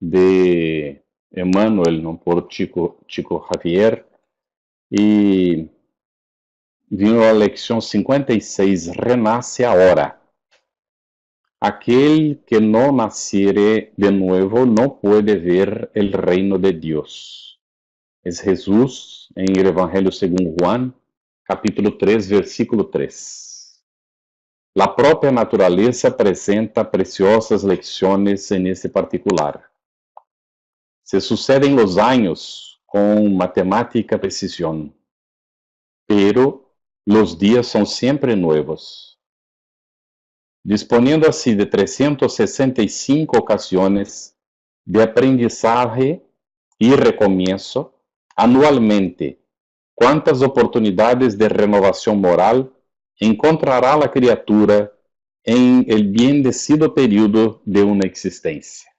de Emmanuel, ¿no? Por Chico Javier, y vino a lección 56, renace ahora. Aquel que no naciere de nuevo no puede ver el reino de Dios. Es Jesús en el Evangelio según Juan, capítulo 3, versículo 3. La propia naturaleza presenta preciosas lecciones en este particular. Se suceden los años con matemática precisión, pero los días son siempre nuevos. Disponiendo así de 365 ocasiones de aprendizaje y recomienzo, anualmente, ¿cuántas oportunidades de renovación moral encontrará la criatura en el bendecido período de una existencia?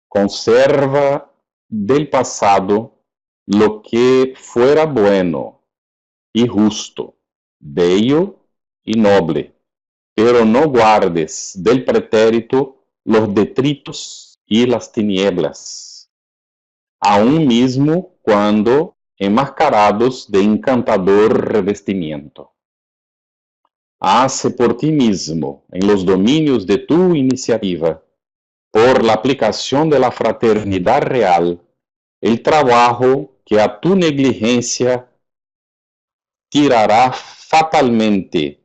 Conserva del pasado lo que fuera bueno y justo, bello y noble, pero no guardes del pretérito los detritos y las tinieblas, aun mismo cuando enmascarados de encantador revestimiento. Hace por ti mismo, en los dominios de tu iniciativa, por la aplicación de la fraternidad real, el trabajo que a tu negligencia tirará fatalmente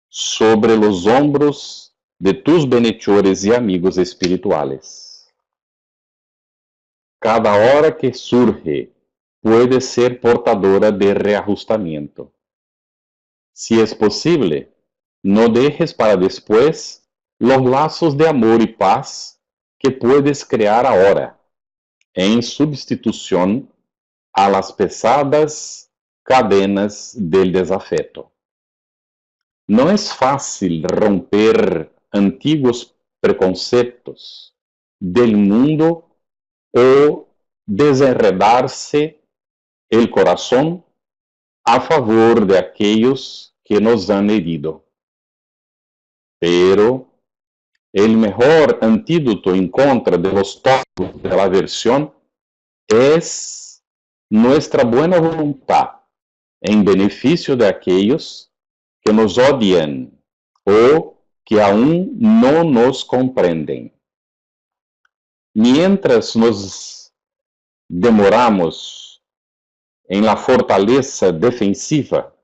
sobre los hombros de tus benhechores y amigos espirituales. Cada hora que surge puede ser portadora de reajustamiento. Si es posible, no dejes para después los lazos de amor y paz que puedes crear ahora, en sustitución a las pesadas cadenas del desafeto. No es fácil romper antiguos preconceptos del mundo o desenredarse el corazón a favor de aquellos que nos han herido. Pero el mejor antídoto en contra de los tópicos de la aversión es nuestra buena voluntad en beneficio de aquellos que nos odian o que aún no nos comprenden. Mientras nos demoramos en la fortaleza defensiva,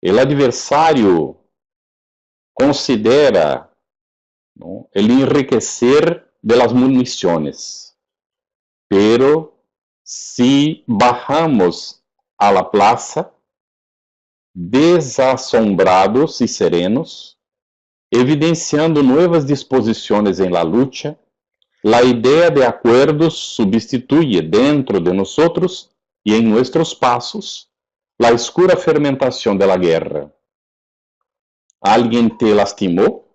el adversario considera, ¿no?, el enriquecer de las municiones. Pero si bajamos a la plaza, desasombrados y serenos, evidenciando nuevas disposiciones en la lucha, la idea de acuerdos sustituye dentro de nosotros y en nuestros pasos la oscura fermentación de la guerra. ¿Alguien te lastimó?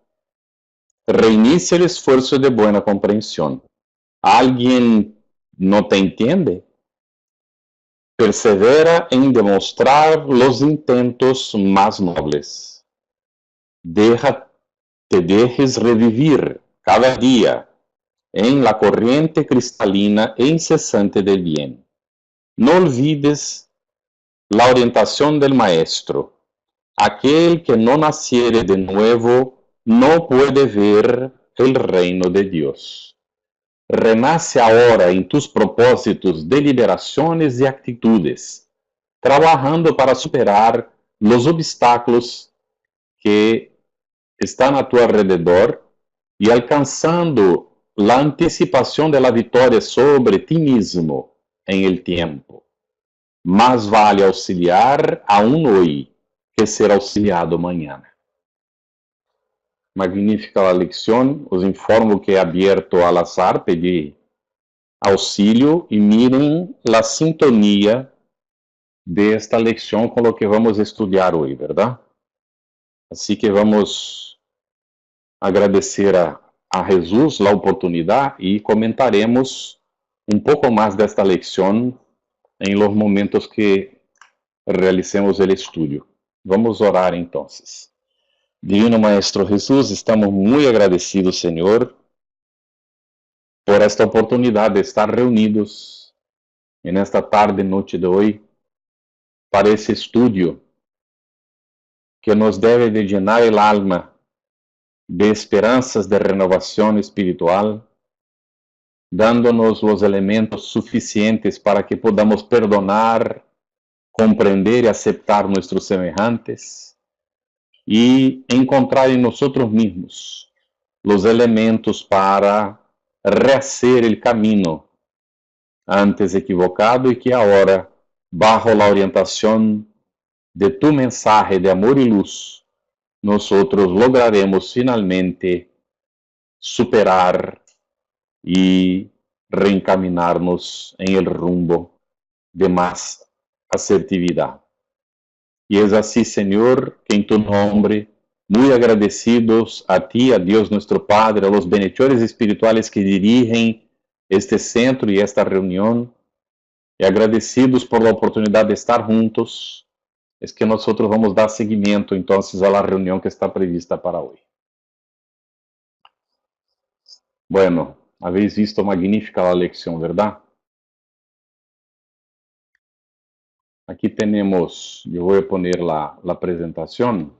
Reinicia el esfuerzo de buena comprensión. ¿Alguien no te entiende? Persevera en demostrar los intentos más nobles. Te dejes revivir cada día en la corriente cristalina e incesante del bien. No olvides la orientación del Maestro. Aquel que no naciere de nuevo no puede ver el reino de Dios. Renace ahora en tus propósitos, deliberaciones y actitudes, trabajando para superar los obstáculos que están a tu alrededor y alcanzando la anticipación de la victoria sobre ti mismo en el tiempo. Más vale auxiliar aún hoy que ser auxiliado mañana. Magnífica la lección. Os informo que he abierto al azar, pedí auxilio y miren la sintonía de esta lección con lo que vamos a estudiar hoy, ¿verdad? Así que vamos a agradecer a Jesús la oportunidad y comentaremos un poco más de esta lección en los momentos que realicemos el estudio. Vamos a orar entonces. Divino Maestro Jesús, estamos muy agradecidos, Señor, por esta oportunidad de estar reunidos en esta tarde, noche de hoy, para ese estudio que nos debe de llenar el alma de esperanzas de renovación espiritual, dándonos los elementos suficientes para que podamos perdonar, comprender y aceptar nuestros semejantes y encontrar en nosotros mismos los elementos para rehacer el camino antes equivocado y que ahora, bajo la orientación de tu mensaje de amor y luz, nosotros lograremos finalmente superar y reencaminarnos en el rumbo de más asertividad. Y es así, Señor, que en tu nombre, muy agradecidos a ti, a Dios nuestro Padre, a los benhechores espirituales que dirigen este centro y esta reunión, y agradecidos por la oportunidad de estar juntos, es que nosotros vamos dar seguimiento entonces a la reunión que está prevista para hoy. Bueno, habéis visto magnífica la lección, ¿verdad? Aquí tenemos, yo voy a poner la presentación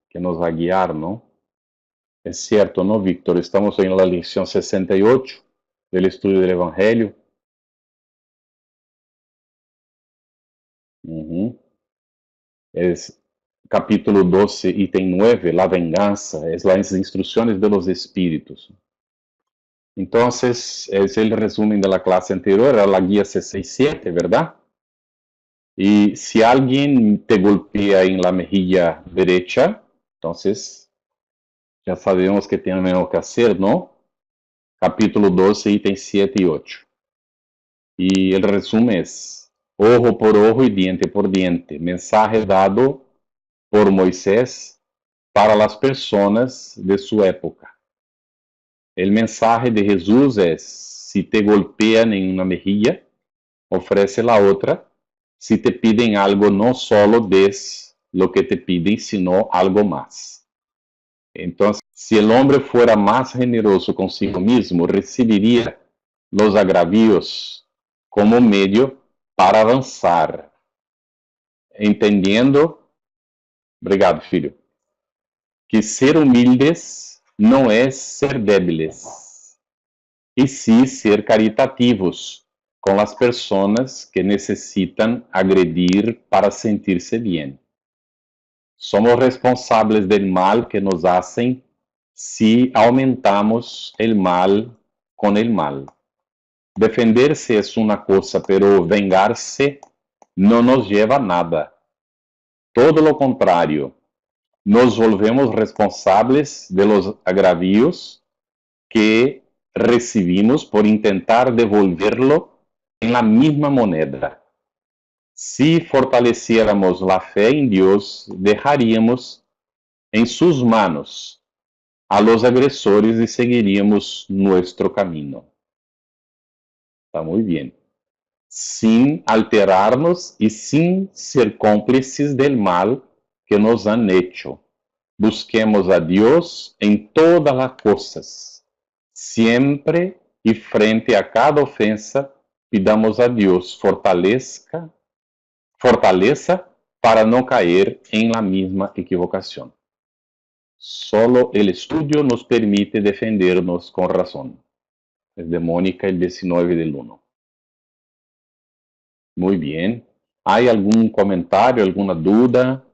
que nos va a guiar, ¿no? Es cierto, ¿no, Víctor? Estamos en la lección 68 del estudio del Evangelio. Es capítulo 12, ítem 9, la venganza, es las instrucciones de los espíritus. Entonces, es el resumen de la clase anterior, era la guía 67, ¿verdad? Y si alguien te golpea en la mejilla derecha, entonces ya sabemos que tenemos que hacer, ¿no? Capítulo 12, ítems 7 y 8. Y el resumen es, ojo por ojo y diente por diente, mensaje dado por Moisés para las personas de su época. El mensaje de Jesús es, si te golpean en una mejilla, ofrece la otra. Si te piden algo, no solo des lo que te piden, sino algo más. Entonces, si el hombre fuera más generoso consigo mismo, recibiría los agravios como medio para avanzar, entendiendo, obrigado, filho, que ser humildes não é ser débiles, e sim ser caritativos com as pessoas que necessitam agredir para sentir-se bem. Somos responsáveis del mal que nos hacen si aumentamos el mal con el mal. Defenderse es una cosa, pero vengarse no nos lleva a nada. Todo lo contrario, nos volvemos responsables de los agravios que recibimos por intentar devolverlo en la misma moneda. Si fortaleciéramos la fe en Dios, dejaríamos en sus manos a los agresores y seguiríamos nuestro camino. Está muy bien. Sin alterarnos y sin ser cómplices del mal que nos han hecho. Busquemos a Dios en todas las cosas. Siempre y frente a cada ofensa, pidamos a Dios fortaleza para no caer en la misma equivocación. Solo el estudio nos permite defendernos con razón. Es de Mónica, el 19 del 1. Muy bien. ¿Hay algún comentario, alguna duda?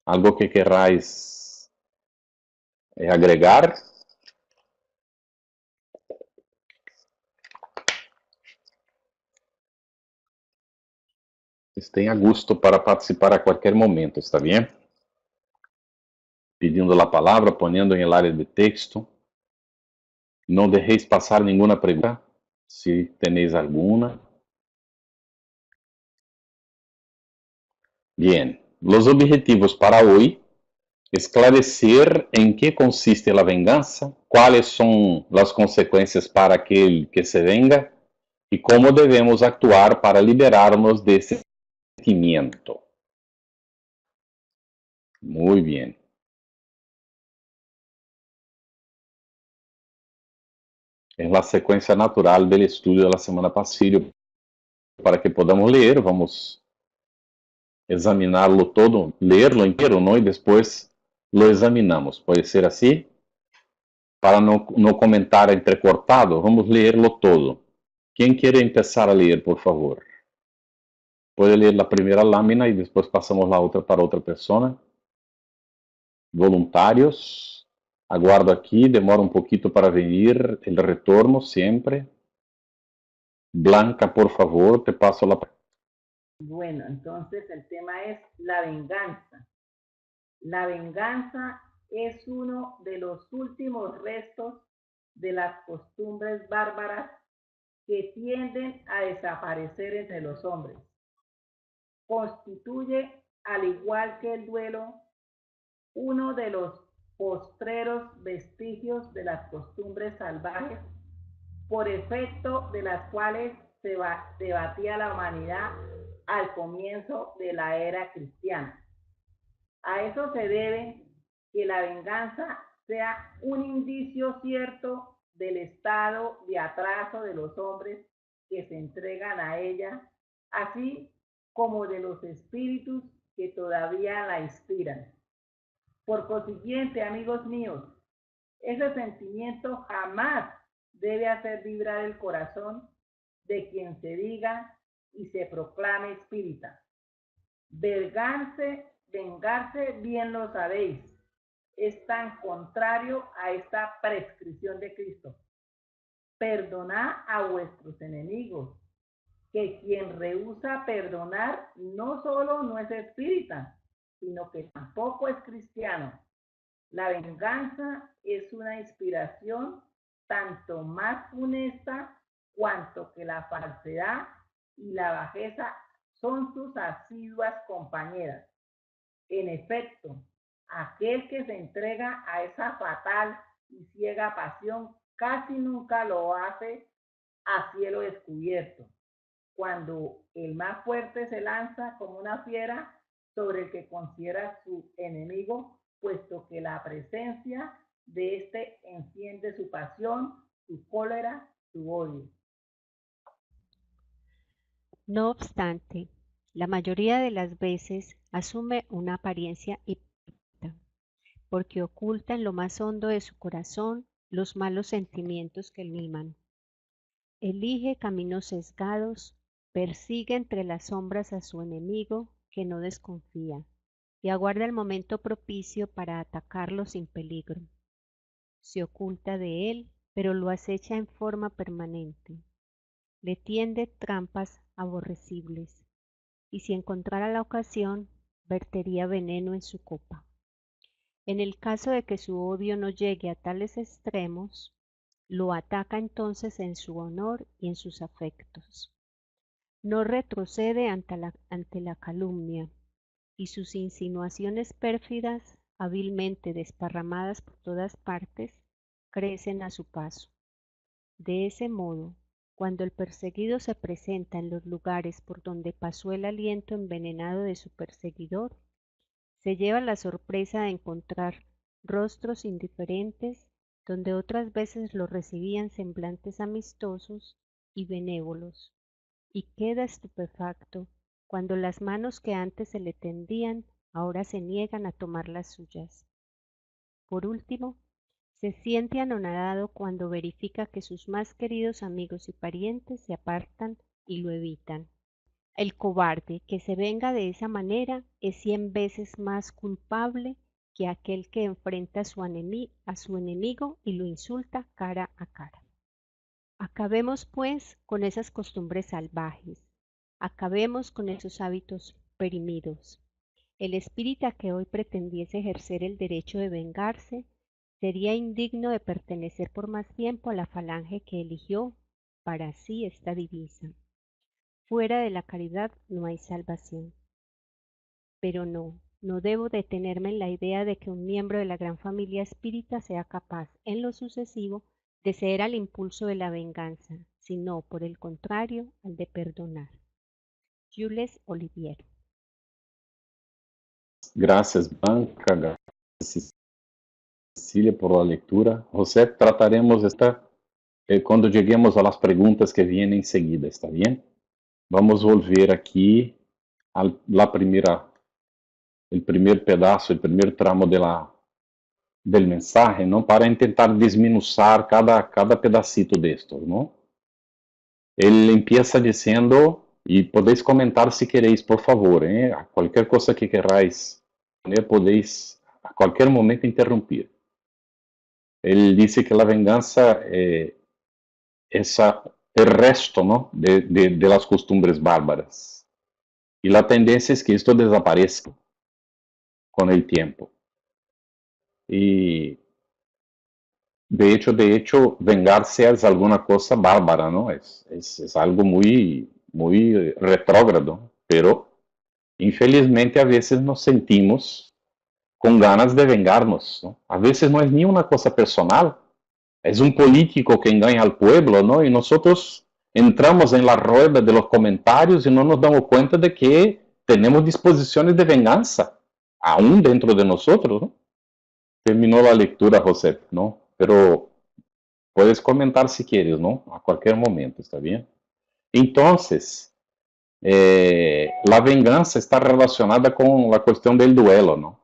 ¿Algo que queráis agregar? Estén a gusto para participar a cualquier momento, ¿está bien? Pedindo a palavra, poniendo em área de texto. Não deixeis passar nenhuma pergunta, se tenéis alguma. Bien, los objetivos para hoy, esclarecer en qué consiste la venganza, cuáles son las consecuencias para aquel que se venga y cómo debemos actuar para liberarnos de ese sentimiento. Muy bien. Es la secuencia natural del estudio de la semana pasada. Para que podamos leer, vamos examinarlo todo, leerlo inteiro, ¿no? Y después lo examinamos. ¿Puede ser así? Para no comentar entrecortado, vamos leerlo todo. ¿Quién quiere empezar a leer, por favor? Puede leer la primera lámina y después pasamos la otra para otra persona. Voluntarios. Aguardo aquí, demora un poquito para venir el retorno siempre. Blanca, por favor, te paso la... Bueno, entonces el tema es la venganza. La venganza es uno de los últimos restos de las costumbres bárbaras que tienden a desaparecer entre los hombres. Constituye, al igual que el duelo, uno de los postreros vestigios de las costumbres salvajes, por efecto de las cuales se debatía la humanidad al comienzo de la era cristiana. A eso se debe que la venganza sea un indicio cierto del estado de atraso de los hombres que se entregan a ella, así como de los espíritus que todavía la inspiran. Por consiguiente, amigos míos, ese sentimiento jamás debe hacer vibrar el corazón de quien se diga y se proclame espírita. Vengarse, bien lo sabéis, es tan contrario a esta prescripción de Cristo. Perdonad a vuestros enemigos, que quien rehúsa perdonar no solo no es espírita, sino que tampoco es cristiano. La venganza es una inspiración tanto más funesta cuanto que la falsedad y la bajeza son sus asiduas compañeras. En efecto, aquel que se entrega a esa fatal y ciega pasión casi nunca lo hace a cielo descubierto, cuando el más fuerte se lanza como una fiera sobre el que considera su enemigo, puesto que la presencia de éste enciende su pasión, su cólera, su odio. No obstante, la mayoría de las veces asume una apariencia hipócrita, porque oculta en lo más hondo de su corazón los malos sentimientos que liman. Elige caminos sesgados, persigue entre las sombras a su enemigo que no desconfía y aguarda el momento propicio para atacarlo sin peligro. Se oculta de él, pero lo acecha en forma permanente. Le tiende trampas aborrecibles, y si encontrara la ocasión, vertería veneno en su copa. En el caso de que su odio no llegue a tales extremos, lo ataca entonces en su honor y en sus afectos. No retrocede ante la calumnia, y sus insinuaciones pérfidas, hábilmente desparramadas por todas partes, crecen a su paso. De ese modo, cuando el perseguido se presenta en los lugares por donde pasó el aliento envenenado de su perseguidor, se lleva la sorpresa de encontrar rostros indiferentes donde otras veces lo recibían semblantes amistosos y benévolos, y queda estupefacto cuando las manos que antes se le tendían ahora se niegan a tomar las suyas. Por último, se siente anonadado cuando verifica que sus más queridos amigos y parientes se apartan y lo evitan. El cobarde que se venga de esa manera es 100 veces más culpable que aquel que enfrenta a su enemigo y lo insulta cara a cara. Acabemos pues con esas costumbres salvajes, acabemos con esos hábitos perimidos. El espírita que hoy pretendiese ejercer el derecho de vengarse sería indigno de pertenecer por más tiempo a la falange que eligió para sí esta divisa. Fuera de la caridad no hay salvación. Pero no debo detenerme en la idea de que un miembro de la gran familia espírita sea capaz, en lo sucesivo, de ceder al impulso de la venganza, sino, por el contrario, al de perdonar. Jules Olivier. Gracias, Blanca. Gracias, Cecilia, por la lectura. José, trataremos esta quando cheguemos às perguntas que vêm em seguida, está bem? Vamos volver aqui al primeiro pedaço, o primeiro tramo del mensaje, ¿no? Para tentar desminuzar cada pedacito de esto, ¿no? Ele empieza dizendo, e podéis comentar se queréis, por favor, qualquer coisa que queráis, podéis a qualquer momento interromper. Ele disse que a vingança é o resto, ¿no? de las costumbres bárbaras. E a tendência é que isto desapareça com o tempo. E de hecho, vengarse es alguna cosa bárbara, ¿no? Es algo muy retrógrado, pero infelizmente a veces nos sentimos con ganas de vengarnos, ¿no? A veces no es ni una cosa personal, es un político que engaña al pueblo, ¿no? Y nosotros entramos en la rueda de los comentarios y no nos damos cuenta de que tenemos disposiciones de venganza, aún dentro de nosotros, ¿no? Terminó la lectura, José, ¿no? Pero puedes comentar si quieres, ¿no? A cualquier momento, ¿está bien? Entonces, la venganza está relacionada con la cuestión del duelo, ¿no?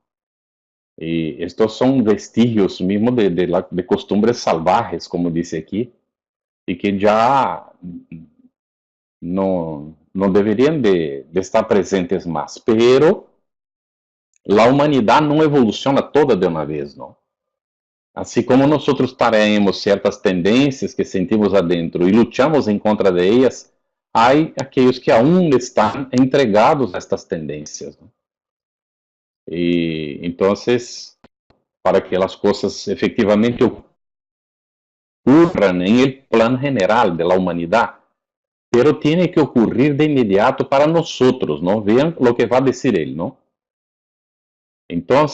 Y estos son vestigios mismos de costumbres salvajes, como dice aquí, y que ya no deberían de estar presentes más. Pero la humanidad no evoluciona toda de una vez, ¿no? Assim como nós traemos certas tendências que sentimos adentro e lutamos em contra de elas, há aqueles que ainda estão entregados a estas tendências. Né? E então, para que as coisas efetivamente ocorram em el plano general da humanidade, pero tem que ocorrer de imediato para nós, não? Vejam o que vai dizer ele, não? Então,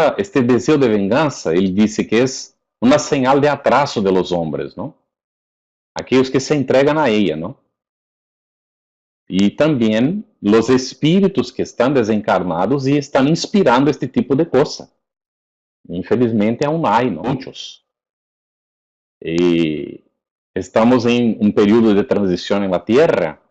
este deseo de venganza, él dice que es una señal de atraso de los hombres, ¿no? Aquellos que se entregan a ella, ¿no? Y también los espíritus que están desencarnados y están inspirando este tipo de cosa. Infelizmente aún hay, ¿no? Muchos. Y estamos en un periodo de transición en la Tierra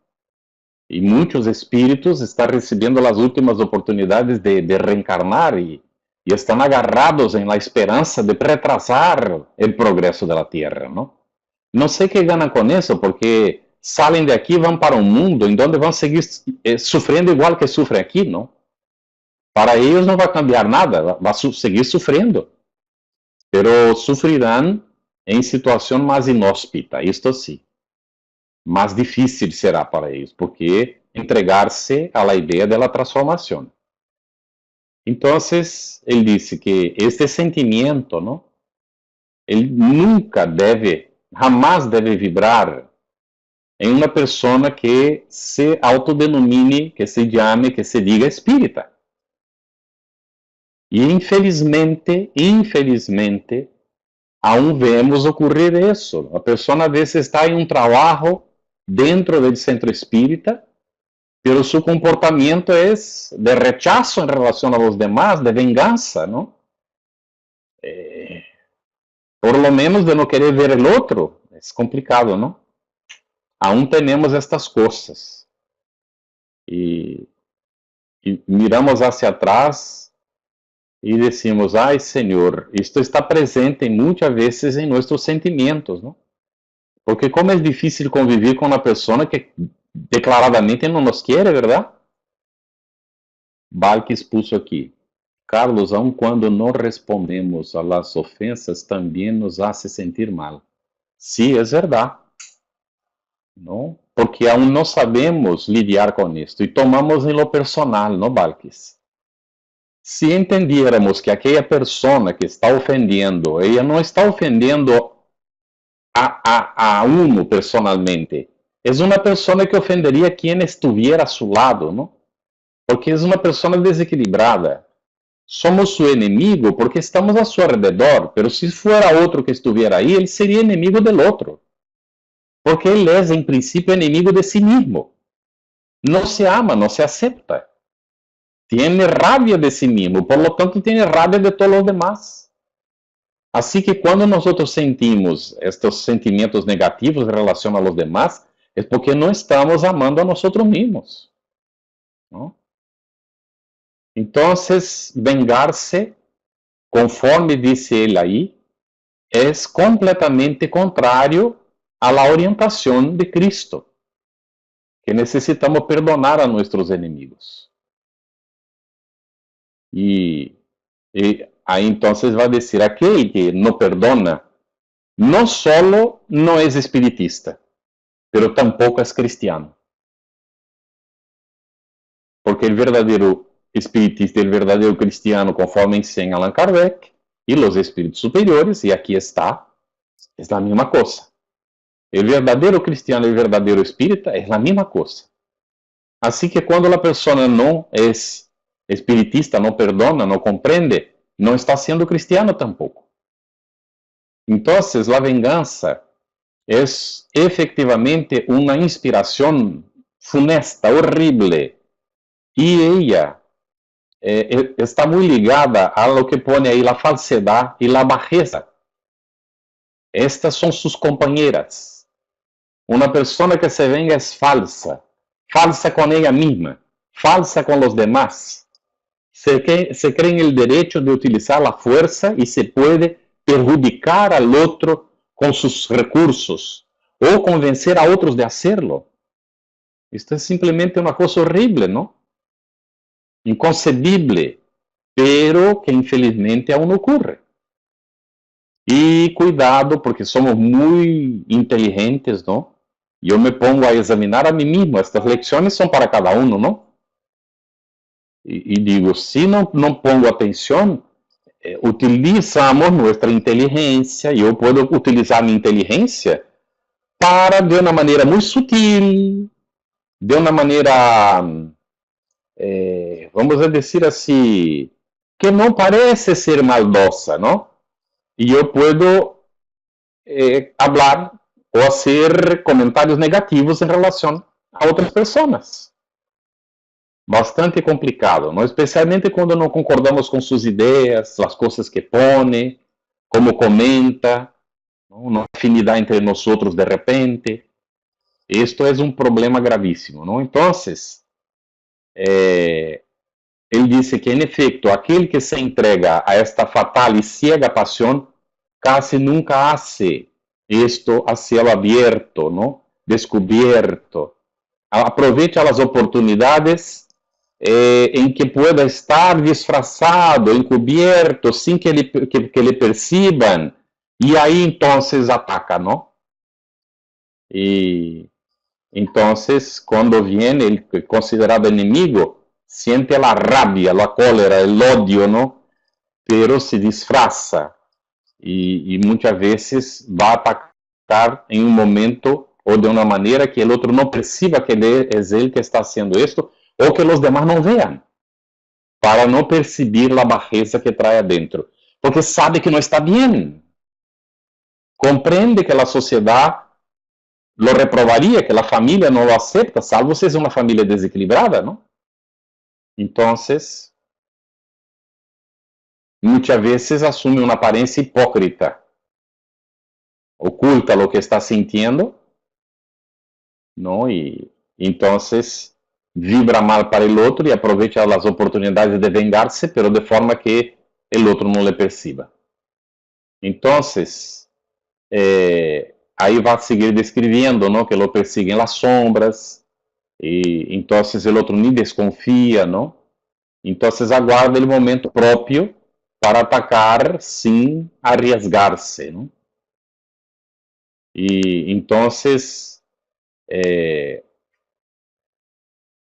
y muchos espíritus están recibiendo las últimas oportunidades de reencarnar y estão agarrados em la esperança de retrasar o progresso da Terra, não? Não sei que ganham com isso, porque saem de aqui e vão para um mundo em onde vão seguir sofrendo igual que sofrem aqui, não? Para eles não vai cambiar nada, vai seguir sofrendo, pero sofrerão em situação mais inóspita, isto sim. Mais difícil será para eles, porque entregar-se à ideia da transformação. Então, ele disse que este sentimento, não, ele jamais deve vibrar em uma pessoa que se autodenomine, que se chame, que se diga espírita. E infelizmente, aún vemos ocorrer isso. A pessoa às vezes está em um trabalho dentro do centro espírita, pero su comportamiento es de rechazo en relación a los demás, de venganza, ¿no? Por lo menos de no querer ver el otro. Es complicado, ¿no? Aún tenemos estas cosas. Y miramos hacia atrás y decimos, ay Señor, esto está presente muchas veces en nuestros sentimientos, ¿no? Porque como es difícil convivir con una persona que declaradamente não nos quer, verdade? Balques puso aqui. Carlos, aun quando não respondemos a las ofensas, também nos hace sentir mal. Sí, es verdade. ¿No? Porque aún não sabemos lidiar com isto e tomamos em lo personal, ¿no, Balques? Se entendiéramos que aquela pessoa que está ofendendo, ela não está ofendendo a uno personalmente, es una persona que ofendería a quien estuviera a su lado, ¿no? Porque es una persona desequilibrada. Somos su enemigo porque estamos a su alrededor, pero si fuera otro que estuviera ahí, él sería enemigo del otro. Porque él es, en principio, enemigo de sí mismo. No se ama, no se acepta. Tiene rabia de sí mismo, por lo tanto tiene rabia de todos los demás. Así que cuando nosotros sentimos estos sentimientos negativos en relación a los demás, es porque no estamos amando a nosotros mismos, ¿no? Entonces, vengarse, conforme dice él ahí, es completamente contrario a la orientación de Cristo, que necesitamos perdonar a nuestros enemigos. Y ahí entonces va a decir, aquel que no perdona, no solo no es espiritista, pero tampoco es cristiano. Porque el verdadero espiritista y el verdadero cristiano, conforme enseña Allan Kardec, y los espíritus superiores, y aquí está, es la misma cosa. El verdadero cristiano y el verdadero espírita es la misma cosa. Así que cuando la persona no es espiritista, no perdona, no comprende, no está siendo cristiano tampoco. Entonces, la venganza es efectivamente una inspiración funesta, horrible, y ella está muy ligada a lo que pone ahí la falsedad y la bajeza. Estas son sus compañeras. Una persona que se venga es falsa, falsa con ella misma, falsa con los demás. Se cree en el derecho de utilizar la fuerza y se puede perjudicar al otro con sus recursos o convencer a otros de hacerlo. Esto es simplemente una cosa horrible, ¿no? Inconcebible, pero que infelizmente aún ocurre. Y cuidado, porque somos muy inteligentes, ¿no? Yo me pongo a examinar a mí mismo. Estas lecciones son para cada uno, ¿no? Y digo, si no pongo atención, utilizamos nuestra inteligencia. Yo puedo utilizar mi inteligencia para, de una manera muy sutil, de una manera, vamos a decir así, que no parece ser maldosa, ¿no? Y yo puedo hablar o hacer comentarios negativos en relación a otras personas. Bastante complicado, ¿no? Especialmente cuando no concordamos con sus ideas, las cosas que pone, como comenta, ¿no? Una afinidad entre nosotros de repente. Esto es un problema gravísimo, ¿no? Entonces, él dice que en efecto, aquel que se entrega a esta fatal y ciega pasión casi nunca hace esto a cielo abierto, ¿no? Descubierto. Aprovecha las oportunidades en que pueda estar disfrazado, encubierto, sin que le perciban, y ahí entonces ataca, ¿no? Y entonces, cuando viene el considerado enemigo, siente la rabia, la cólera, el odio, ¿no? Pero se disfraza y muchas veces va a atacar en un momento o de una manera que el otro no perciba que es él que está haciendo esto, o que los demás no vean, para no percibir la bajeza que trae adentro, porque sabe que no está bien, comprende que la sociedad lo reprobaría, que la familia no lo acepta, salvo si es una familia desequilibrada, ¿no? Entonces, muchas veces asume una apariencia hipócrita, oculta lo que está sintiendo, ¿no? Y entonces vibra mal para el otro y aprovecha las oportunidades de vengarse, pero de forma que el otro no le perciba. Entonces, ahí va a seguir describiendo, ¿no? Que lo persiguen las sombras, y entonces el otro ni desconfía, ¿no? Entonces aguarda el momento propio para atacar sin arriesgarse, ¿no? Y entonces,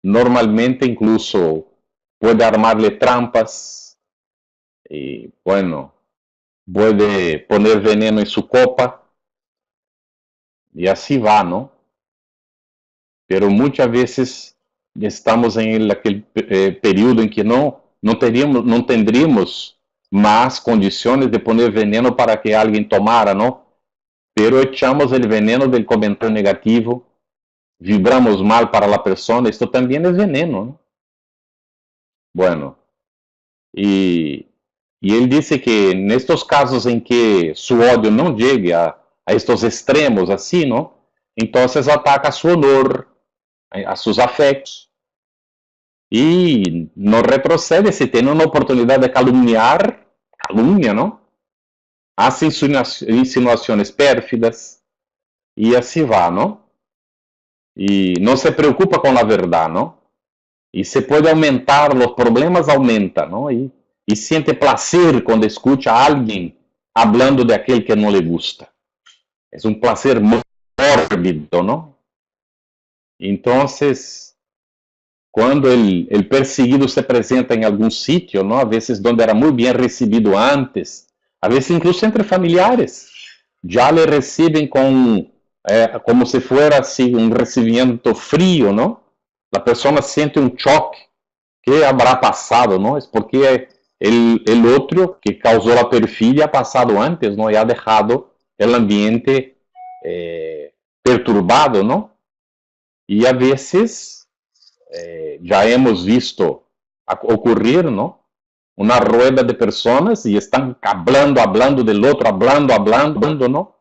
normalmente incluso puede armarle trampas y, bueno, puede poner veneno en su copa y así va, ¿no? Pero muchas veces estamos en aquel período en que no tendríamos más condiciones de poner veneno para que alguien tomara, ¿no? Pero echamos el veneno del comentario negativo, vibramos mal para la persona, esto también es veneno, ¿no? Bueno, y Y él dice que en estos casos en que su odio no llegue a estos extremos así, ¿no? Entonces ataca su honor, a sus afectos, y no retrocede si tiene una oportunidad de calumniar, calumnia, ¿no? Hace insinuaciones pérfidas, y así va, ¿no? Y no se preocupa con la verdad, ¿no? Y se puede aumentar, los problemas aumentan, ¿no? Y siente placer cuando escucha a alguien hablando de aquel que no le gusta. Es un placer mórbido, ¿no? Entonces, cuando el perseguido se presenta en algún sitio, ¿no? A veces donde era muy bien recibido antes, a veces incluso entre familiares, ya le reciben con, como si fuera así, un recibimiento frío, ¿no? La persona siente un choque. ¿Qué habrá pasado, no? Es porque el otro que causó la perfidia ha pasado antes, ¿no? Y ha dejado el ambiente perturbado, ¿no? Y a veces ya hemos visto ocurrir, ¿no? Una rueda de personas y están hablando del otro, hablando, ¿no?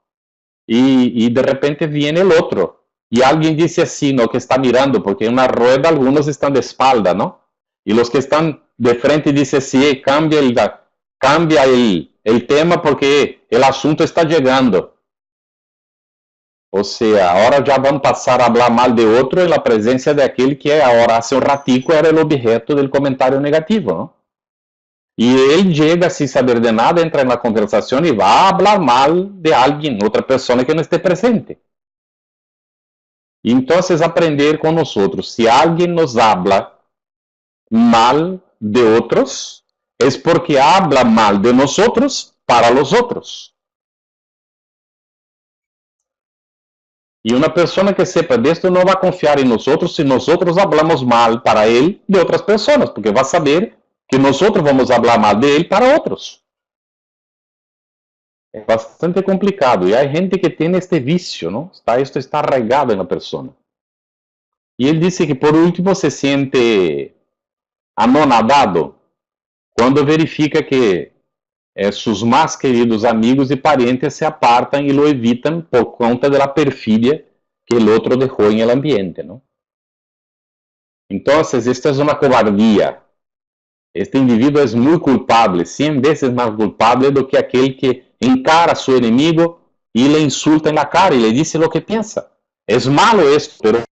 Y de repente viene el otro. Y alguien dice así, ¿no? Que está mirando, porque en una rueda algunos están de espalda, ¿no? Y los que están de frente dicen, sí, cambia el tema porque el asunto está llegando. O sea, ahora ya van a pasar a hablar mal de otro en la presencia de aquel que ahora hace un ratico era el objeto del comentario negativo, ¿no? Y él llega sin saber de nada, entra en la conversación y va a hablar mal de alguien, otra persona que no esté presente. Y entonces aprender con nosotros, si alguien nos habla mal de otros, es porque habla mal de nosotros para los otros. Y una persona que sepa de esto no va a confiar en nosotros si nosotros hablamos mal para él de otras personas, porque va a saber que nosotros vamos a hablar mal de él para otros. Es bastante complicado y hay gente que tiene este vicio, ¿no? Esto está arraigado en la persona. Y él dice que por último se siente anonadado cuando verifica que sus más queridos amigos y parientes se apartan y lo evitan por cuenta de la perfidia que el otro dejó en el ambiente, ¿no? Entonces, esta es una cobardía. Este individuo es muy culpable, 100 veces más culpable do que aquel que encara a su enemigo y le insulta en la cara y le dice lo que piensa. Es malo esto, pero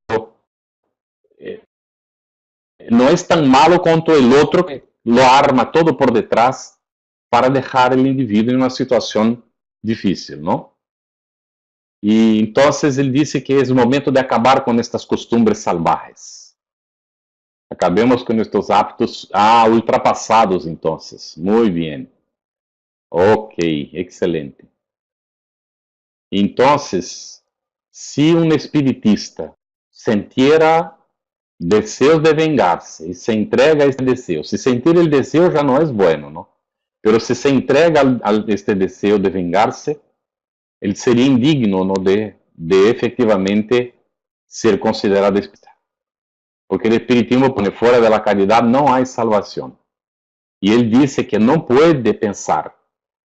no es tan malo cuanto el otro que lo arma todo por detrás para dejar el individuo en una situación difícil, ¿no? Y entonces él dice que es el momento de acabar con estas costumbres salvajes. Acabemos con estos hábitos ultrapassados, entonces. Muy bien. Ok, excelente. Entonces, si un espiritista sintiera deseos de vengarse y se entrega a este deseo, si sentir el deseo ya no es bueno, ¿no? Pero si se entrega a este deseo de vengarse, él sería indigno, ¿no? de efectivamente ser considerado espiritista. Porque el espiritismo pone fuera de la caridad no hay salvación. Y él dice que no puede pensar,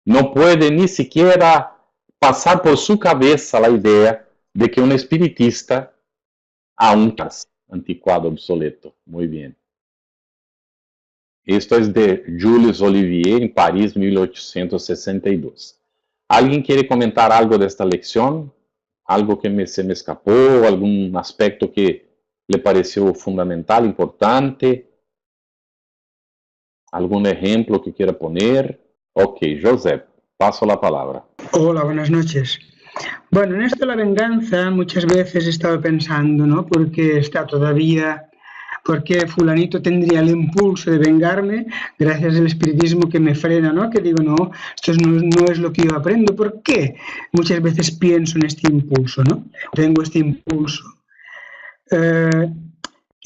no puede ni siquiera pasar por su cabeza la idea de que un espiritista aún es anticuado, obsoleto. Muy bien. Esto es de Jules Olivier en París, 1862. ¿Alguien quiere comentar algo de esta lección? ¿Algo que se me escapó? ¿Algún aspecto que le pareció fundamental, importante? ¿Algún ejemplo que quiera poner? Ok, Josep, paso la palabra. Hola, buenas noches. Bueno, en esto de la venganza muchas veces he estado pensando, ¿no? ¿Por qué fulanito tendría el impulso de vengarme gracias al espiritismo que me frena, ¿no? Que digo, no, esto no es lo que yo aprendo. ¿Por qué? Muchas veces pienso en este impulso, ¿no? Tengo este impulso.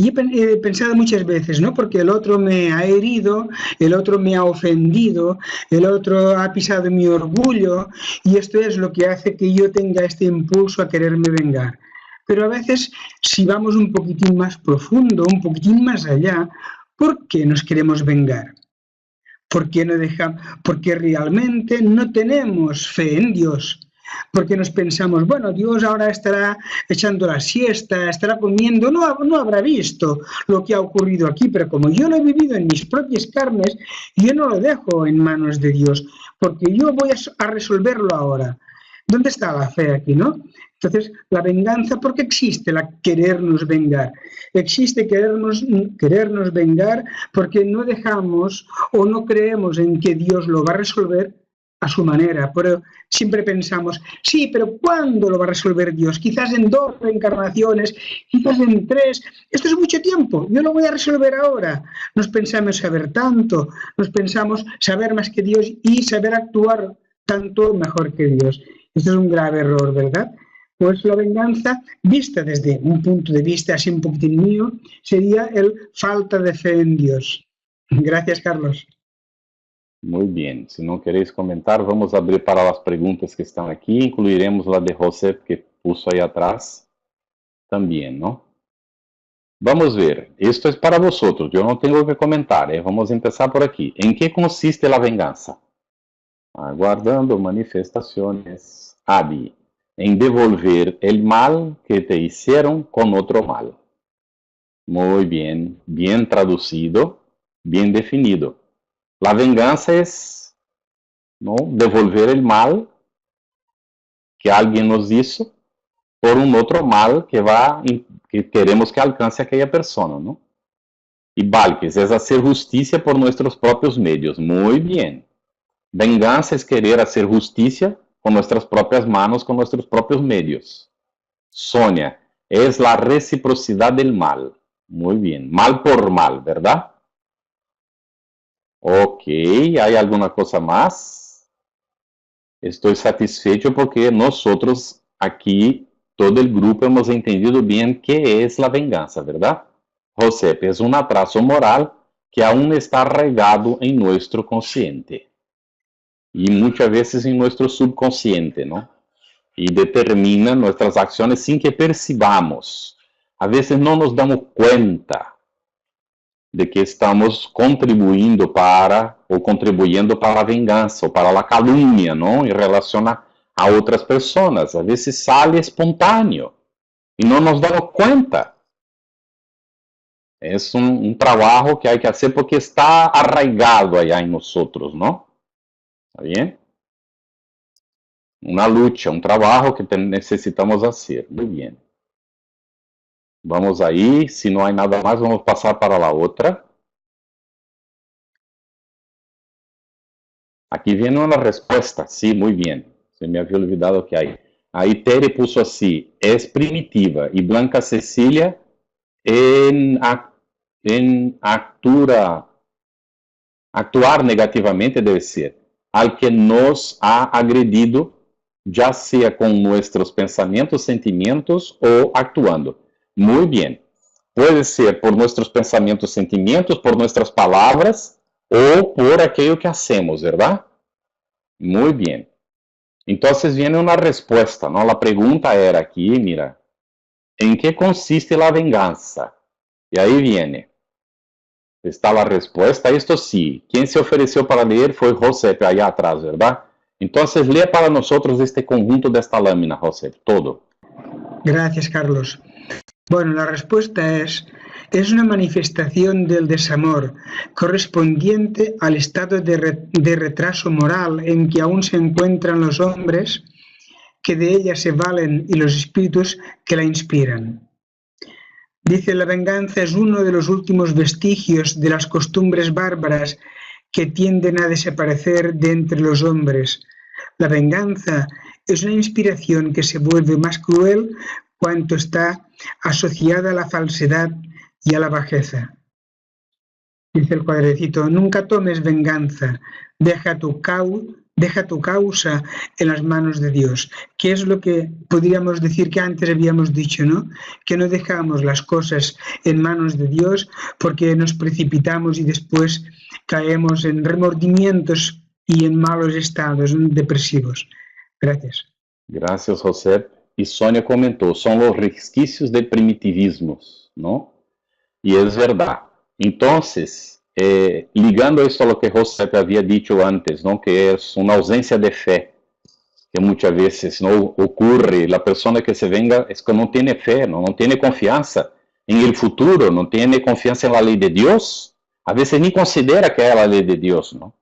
Y he pensado muchas veces, ¿no? Porque el otro me ha herido, el otro me ha ofendido, el otro ha pisado mi orgullo, y esto es lo que hace que yo tenga este impulso a quererme vengar. Pero a veces, si vamos un poquitín más profundo, un poquitín más allá, ¿por qué nos queremos vengar? porque no dejamos, porque realmente no tenemos fe en Dios, porque nos pensamos, bueno, Dios ahora estará echando la siesta, estará comiendo, no habrá visto lo que ha ocurrido aquí, pero como yo lo he vivido en mis propias carnes, yo no lo dejo en manos de Dios, porque yo voy a resolverlo ahora. ¿Dónde está la fe aquí, no? Entonces, la venganza, ¿por qué existe la querernos vengar? Existe querernos vengar porque no dejamos o no creemos en que Dios lo va a resolver a su manera. Pero siempre pensamos, sí, pero ¿cuándo lo va a resolver Dios? Quizás en 2 reencarnaciones, quizás en 3. Esto es mucho tiempo, yo lo voy a resolver ahora. Nos pensamos saber tanto, nos pensamos saber más que Dios y saber actuar tanto mejor que Dios. Esto es un grave error, ¿verdad? Pues la venganza, vista desde un punto de vista así un poquitín mío, sería el falta de fe en Dios. Gracias, Carlos. Muy bien. Si no queréis comentar, vamos a abrir para las preguntas que están aquí. Incluiremos la de José, que puso ahí atrás también, ¿no? Vamos ver. Esto es para vosotros. Yo no tengo que comentar. Vamos a empezar por aquí. ¿En qué consiste la venganza? Aguardando manifestaciones. Adi. En devolver el mal que te hicieron con otro mal. Muy bien. Bien traducido. Bien definido. La venganza es, ¿no?, devolver el mal que alguien nos hizo por un otro mal que queremos que alcance a aquella persona, ¿no? Y Balques es hacer justicia por nuestros propios medios. Muy bien. Venganza es querer hacer justicia con nuestras propias manos, con nuestros propios medios. Sonia, es la reciprocidad del mal. Muy bien. Mal por mal, ¿verdad? Ok, ¿hay alguna cosa más? Estoy satisfecho porque nosotros aquí, todo el grupo, hemos entendido bien qué es la venganza, ¿verdad? José, es un atraso moral que aún está arraigado en nuestro consciente y muchas veces en nuestro subconsciente, ¿no? Y determina nuestras acciones sin que percibamos. A veces no nos damos cuenta de que estamos contribuyendo para a vengança ou para a calúnia, não? Em relação a outras pessoas. A vezes sale espontâneo e não nos damos conta. É um trabalho que há que fazer porque está arraigado allá em nós, não? Está bem? Uma luta, um trabalho que necessitamos fazer. Muito bem. Vamos aí, se não há nada mais, vamos passar para a outra. Aqui vem uma resposta, sim, muito bem. Se me havia olvidado que aí. Aí Tere puso assim, é primitiva, e Blanca Cecília actuar negativamente deve ser al que nos ha agredido, já seja com nossos pensamentos, sentimentos ou actuando. Muito bem. Pode ser por nossos pensamentos, sentimentos, por nossas palavras ou por aquilo que hacemos, ¿verdad? Muy bien. Entonces viene una respuesta, ¿no? La pregunta era aquí, mira, ¿en qué consiste la venganza? Y ahí viene. Está la respuesta, esto sí. Quien se ofreció para leer fue José, allá atrás, ¿verdad? Entonces lea para nosotros este conjunto de esta lámina, José, todo. Gracias, Carlos. Bueno, la respuesta es una manifestación del desamor correspondiente al estado de retraso moral en que aún se encuentran los hombres que de ella se valen y los espíritus que la inspiran. Dice, la venganza es uno de los últimos vestigios de las costumbres bárbaras que tienden a desaparecer de entre los hombres. La venganza es una inspiración que se vuelve más cruel cuanto está asociada a la falsedad y a la bajeza. Dice el cuadrecito, nunca tomes venganza, deja tu causa en las manos de Dios, que es lo que podríamos decir que antes habíamos dicho, ¿no? Que no dejamos las cosas en manos de Dios porque nos precipitamos y después caemos en remordimientos y en malos estados depresivos. Gracias. Gracias, José. Y Sonia comentó, son los resquicios del primitivismo, ¿no? Y es verdad. Entonces, ligando esto a lo que José había dicho antes, ¿no? Que es una ausencia de fe, que muchas veces no ocurre. La persona que se venga es que no tiene fe, no tiene confianza en el futuro, no tiene confianza en la ley de Dios. A veces ni considera que es la ley de Dios, ¿no?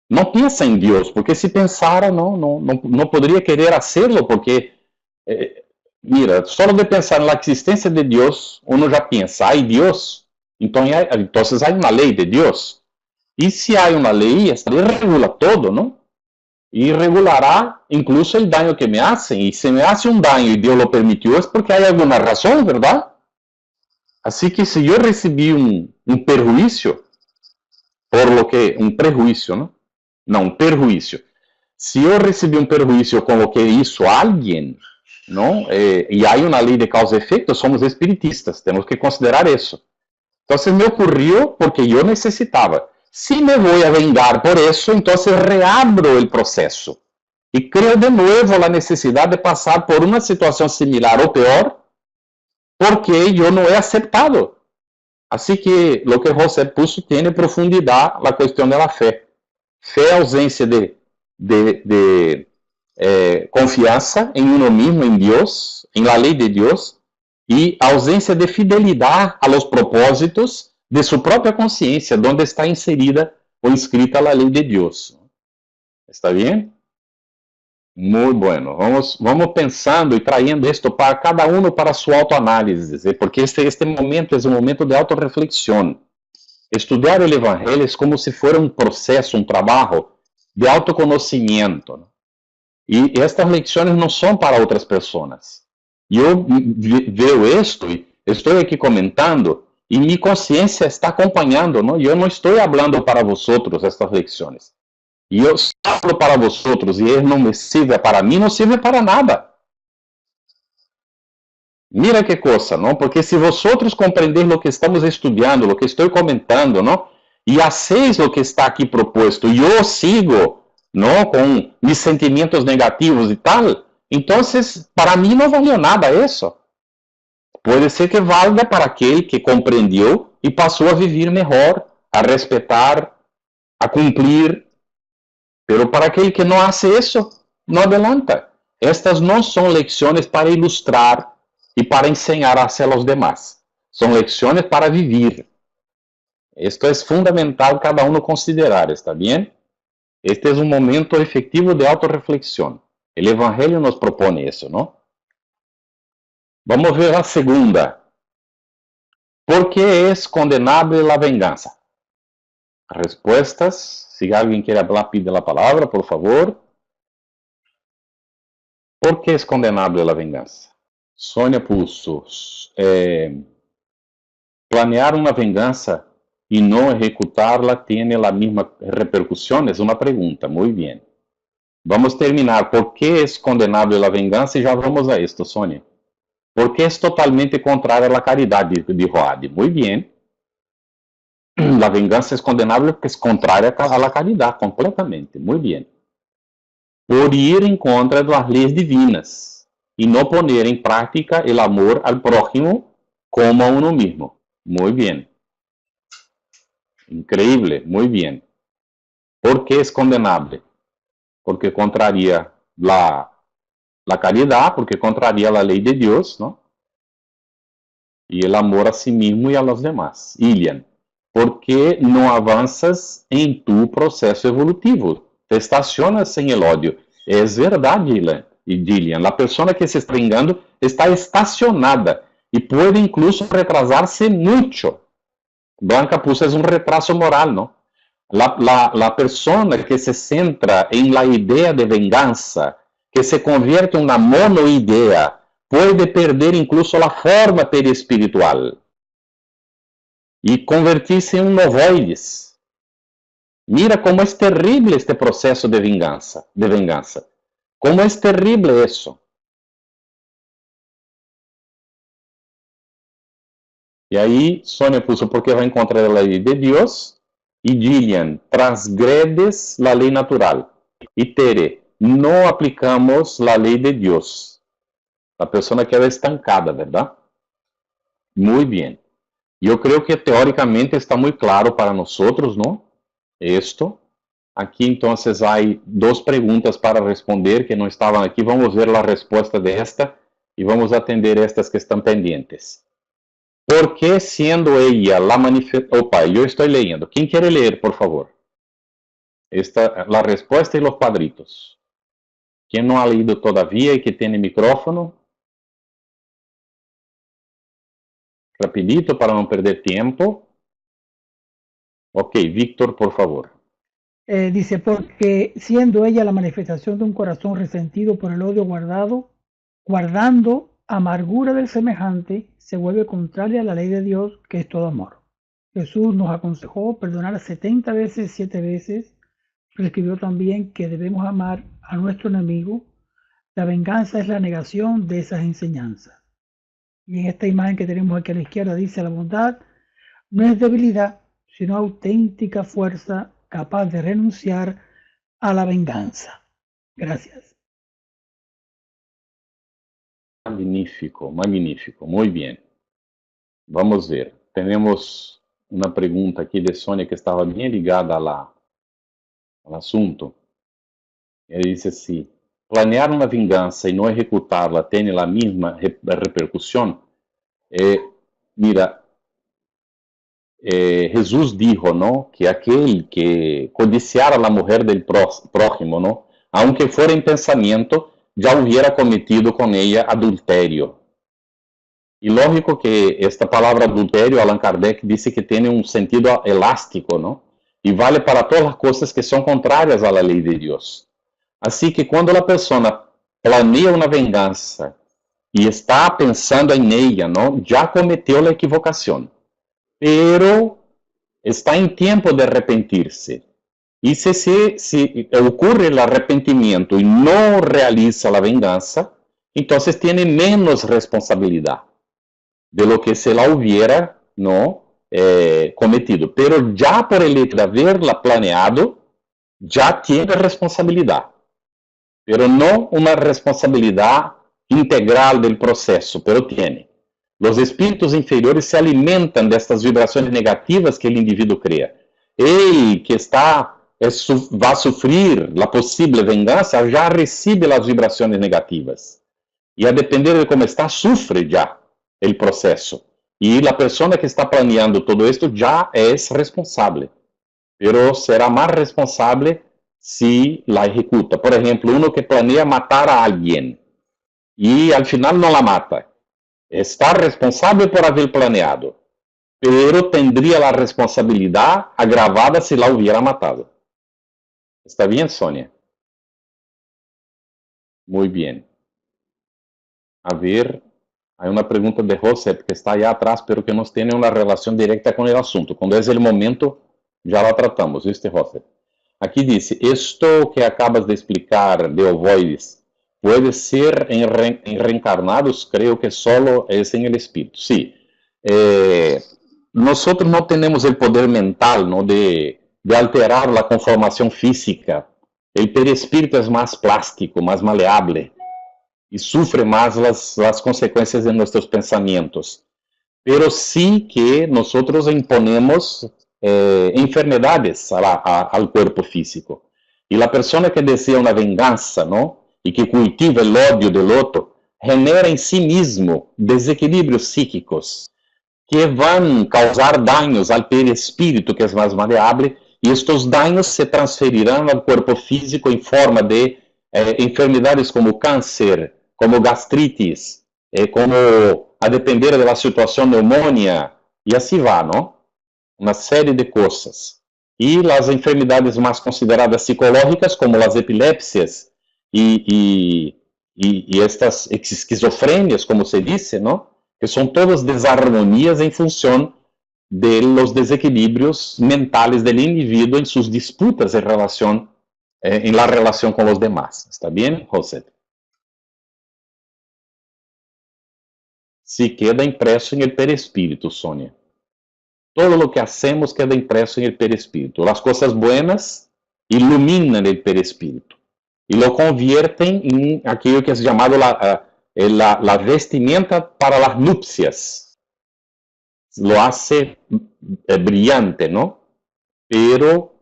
No piensa en Dios, porque si pensara, no podría querer hacerlo, porque, mira, solo de pensar en la existencia de Dios, uno ya piensa, hay Dios, entonces hay una ley de Dios. Y si hay una ley, esta ley regula todo, ¿no? Y regulará incluso el daño que me hacen. Y si me hace un daño y Dios lo permitió, es porque hay alguna razón, ¿verdad? Así que si yo recibí un perjuicio, por lo que, un prejuicio, ¿no? No, un perjuicio. Si yo recibí un perjuicio con lo que hizo alguien, ¿no? Y hay una ley de causa y efecto, somos espiritistas, tenemos que considerar eso. Entonces me ocurrió porque yo necesitaba. Si me voy a vengar por eso, entonces reabro el proceso. Y creo de nuevo la necesidad de pasar por una situación similar o peor, porque yo no he aceptado. Así que lo que José puso tiene profundidad la cuestión de la fe. Fe, ausencia de confianza en uno mismo, en Dios, en la ley de Dios, y ausência de fidelidade a los propósitos de su própria consciência, donde está inserida ou inscrita a lei de Deus. ¿Está bien? Muy bueno. Vamos pensando e trayendo esto para cada uno para su autoanálise, porque este momento é um momento de autorreflexão. Estudar o Evangelho é como se fosse um processo, um trabalho de autoconhecimento. E estas lecciones não são para outras pessoas. Eu vejo isto e estou aqui comentando e minha consciência está acompanhando, não? Eu não estou falando para vosotros estas lecciones. E eu falo para vosotros e ele não me sirve para mim, não sirve para nada. Mira que coisa, não? Porque se vosotros comprender o que estamos estudando, o que estou comentando, não? E hacéis o que está aqui proposto, e eu sigo, não, com mis sentimentos negativos e tal, então, para mim não valeu nada isso. Pode ser que valga para aquele que compreendeu e passou a viver melhor, a respeitar, a cumprir. Pero para aquele que não hace isso, não adelanta. Estas não são lecciones para ilustrar e para enseñar hacia los demás. São lecciones para vivir. Isto é fundamental cada um considerar, ¿está bien? Este é um momento efetivo de autorreflexão. O Evangelho nos propõe isso, não? Vamos ver a segunda. ¿Por que é condenável a vengança? Respostas. Se alguém quer falar, pide a palavra, por favor. ¿Por que é condenável a vengança? Sônia puso, planear uma vengança e não executarla tem a mesma repercussão? É uma pergunta, muito bem. Vamos terminar. ¿Por que é condenável a vengança? E já vamos a isto, Sônia. Porque é totalmente contrária à caridade, dijo Adi. Muito bem. A vengança é condenável porque é contrária à caridade, completamente. Muito bem. Por ir em contra das leis divinas e não poner em prática o amor ao prójimo como a uno mesmo. Muito bem. Increíble. Muito bem. ¿Por que é condenável? Porque contraria la caridad, porque contraria la ley de Dios, ¿no? Y el amor a sí mismo y a los demás. Ilian, ¿por qué no avanzas en tu proceso evolutivo? Te estacionas en el odio. Es verdad, Dilian. La persona que se está vengando está estacionada y puede incluso retrasarse mucho. Blanca puso, es un retraso moral, ¿no? La persona que se centra en la idea de venganza, que se convierte en una monoidea, puede perder incluso la forma perispiritual y convertirse en un ovoides. Mira cómo es terrible este proceso de venganza. Cómo es terrible eso. Y ahí Sônia puso, porque va en contra de la ley de Dios. E Gillian, transgredes la lei natural. E Tere, não aplicamos la lei de Deus. A pessoa queda estancada, ¿verdad? Muito bem. Eu creio que teoricamente está muito claro para nós, não? Esto. Aqui, então, há duas perguntas para responder que não estavam aqui. Vamos ver a resposta desta e vamos atender estas que estão pendentes. ¿Por qué siendo ella la manifestación? Opa, yo estoy leyendo. ¿Quién quiere leer, por favor? La respuesta y los cuadritos. ¿Quién no ha leído todavía y que tiene micrófono? Rapidito para no perder tiempo. Ok, Víctor, por favor. Dice, porque siendo ella la manifestación de un corazón resentido por el odio guardando amargura del semejante, se vuelve contraria a la ley de Dios, que es todo amor. Jesús nos aconsejó perdonar 70 veces, 7 veces. Prescribió también que debemos amar a nuestro enemigo. La venganza es la negación de esas enseñanzas. Y en esta imagen que tenemos aquí a la izquierda dice, la bondad no es debilidad, sino auténtica fuerza capaz de renunciar a la venganza. Gracias. Magnífico, magnífico, muy bien. Vamos ver. Tenemos una pregunta aquí de Sonia que estaba bien ligada al asunto. Ela dice así: planear una venganza y no ejecutarla tiene la misma repercusión. Mira, Jesús dijo, ¿no?, que aquel que codiciara a la mujer del prójimo, ¿no?, aunque fuera en pensamiento, ya hubiera cometido con ella adulterio. Y lógico que esta palabra adulterio, Allan Kardec dice que tiene un sentido elástico, ¿no?, y vale para todas las cosas que son contrarias a la ley de Dios. Así que cuando la persona planea una venganza y está pensando en ella, ¿no?, ya cometió la equivocación. Pero está en tiempo de arrepentirse. Y si ocurre el arrepentimiento y no realiza la venganza, entonces tiene menos responsabilidad de lo que se la hubiera, ¿no?, cometido. Pero ya por el hecho de haberla planeado, ya tiene responsabilidad. Pero no una responsabilidad integral del proceso, pero tiene. Los espíritus inferiores se alimentan de estas vibraciones negativas que el individuo crea. Él que va a sufrir la posible venganza, ya recibe las vibraciones negativas. Y a depender de cómo está, sufre ya el proceso. Y la persona que está planeando todo esto ya es responsable. Pero será más responsable si la ejecuta. Por ejemplo, uno que planea matar a alguien y al final no la mata. Está responsable por haber planeado, pero tendría la responsabilidad agravada si la hubiera matado. ¿Está bien, Sonia? Muy bien. A ver, hay una pregunta de José que está allá atrás, pero que no tiene una relación directa con el asunto. Cuando es el momento, ya la tratamos, ¿viste, José? Aquí dice, esto que acabas de explicar de ovoides, ¿puede ser en reencarnados? Creo que solo es en el espíritu. Sí. Nosotros no tenemos el poder mental, ¿no?, de alterar la conformación física. El perispíritu es más plástico, más maleable y sufre más las consecuencias de nuestros pensamientos. Pero sí que nosotros imponemos enfermedades al cuerpo físico. Y la persona que desea una venganza, ¿no?, y que cultiva el odio del otro, genera en sí mismo desequilibrios psíquicos que van a causar daños al perispíritu, que es más maleable, y estos daños se transferirán al cuerpo físico en forma de enfermedades como cáncer, como gastritis, como, a depender de la situación, neumonía, y así va, ¿no? Una serie de cosas. Y las enfermedades más consideradas psicológicas, como las epilepsias, y estas esquizofrenias, como se dice, ¿no?, que son todas desarmonías en función de los desequilibrios mentales del individuo en sus disputas en la relación con los demás. ¿Está bien, José? Sí, queda impreso en el perispíritu, Sonia. Todo lo que hacemos queda impreso en el perispíritu. Las cosas buenas iluminan el perispíritu y lo convierten en aquello que es llamado la vestimenta para las nupcias. lo hace brillante, ¿no? Pero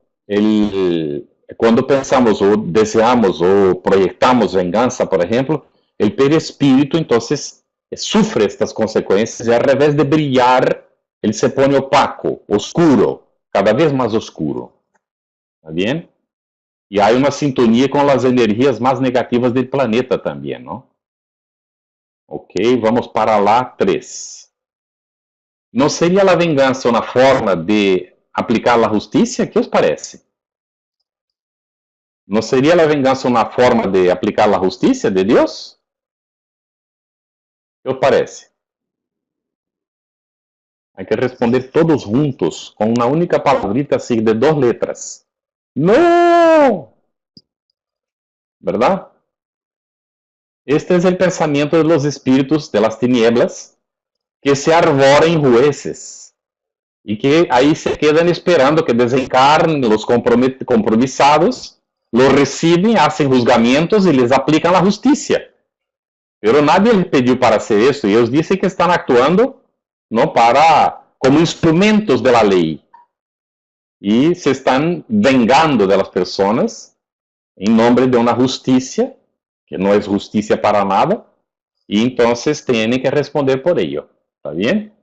cuando pensamos o deseamos o proyectamos venganza, por ejemplo, el perispíritu entonces sufre estas consecuencias y al revés de brillar, él se pone opaco, oscuro, cada vez más oscuro. ¿Está bien? Y hay una sintonía con las energías más negativas del planeta también, ¿no? Ok, vamos para la 3. ¿No sería la venganza una forma de aplicar la justicia? ¿Qué os parece? ¿No sería la venganza una forma de aplicar la justicia de Dios? ¿Qué os parece? Hay que responder todos juntos con una única palabrita así de 2 letras. ¡No! ¿Verdad? Este es el pensamiento de los espíritus de las tinieblas que se arvoran en jueces y que ahí se quedan esperando que desencarnen los compromisados, lo reciben, hacen juzgamientos y les aplican la justicia. Pero nadie les pediu para hacer eso y ellos dicen que están actuando, ¿no? como instrumentos de la ley. Y se están vengando de las personas en nombre de una justicia, que no es justicia para nada, y entonces tienen que responder por ello. ¿Está bien?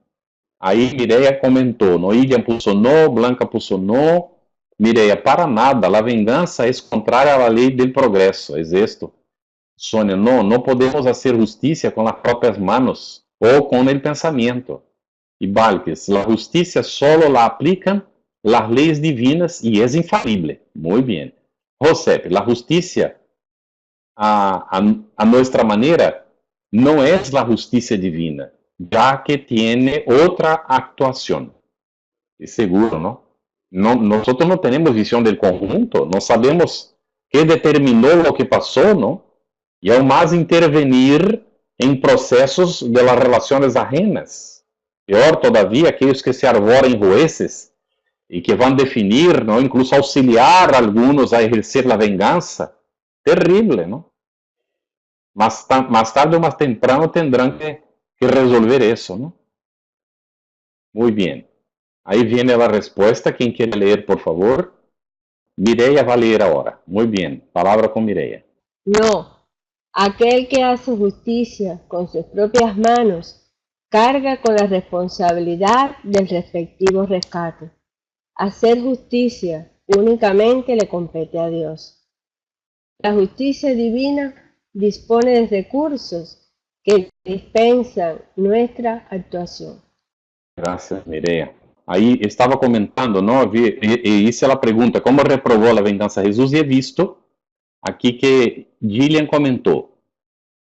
Ahí Mireia comentou, no, Ilian puso no, Blanca puso no. Mireia, para nada, la venganza es contraria a la ley del progreso, es esto. Sônia, no podemos hacer justicia con las propias manos o con el pensamiento. Y Balques, la justicia solo la aplican las leyes divinas y es infalible. Muy bien. Josep, la justicia a nuestra manera no es la justicia divina, ya que tiene otra actuación. Es seguro, ¿no? Nosotros no tenemos visión del conjunto, no sabemos qué determinó lo que pasó, ¿no? Y aún más intervenir en procesos de las relaciones ajenas. Peor todavía, aquellos que se arvoran en jueces y que van a definir, ¿no? Incluso auxiliar a algunos a ejercer la venganza. Terrible, ¿no? Más tarde o más temprano tendrán que resolver eso, ¿no? Muy bien. Ahí viene la respuesta. ¿Quién quiere leer, por favor? Mireia va a leer ahora. Muy bien. Palabra con Mireia. No, aquel que hace justicia con sus propias manos carga con la responsabilidad del respectivo rescate. Hacer justicia únicamente le compete a Dios. La justicia divina dispone de recursos que dispensan nuestra actuación. Gracias, Mireia. Aí estava comentando, não? E isso ela pergunta, como reprovou a vengança Jesus? E é visto aqui que Gillian comentou.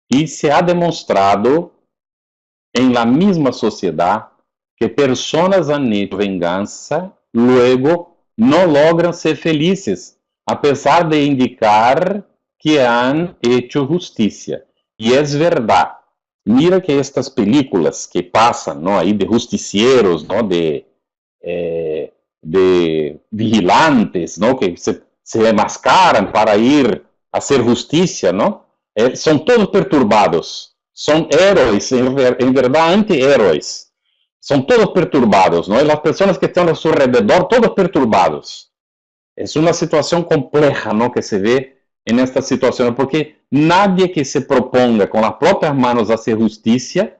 E se ha demonstrado em la misma sociedade que personas han hecho vengança, luego no logran ser felices, a pesar de indicar que han hecho justicia. E é verdade. Mira que estas películas que pasan, ¿no? Ahí de justicieros, ¿no? De vigilantes, ¿no? Que se enmascaran para ir a hacer justicia, ¿no? Son todos perturbados. Son héroes, en verdad, antihéroes. Son todos perturbados, ¿no? Y las personas que están a su alrededor, todos perturbados. Es una situación compleja, ¿no? Que se ve en esta situación, porque nadie que se proponga con las propias manos hacer justicia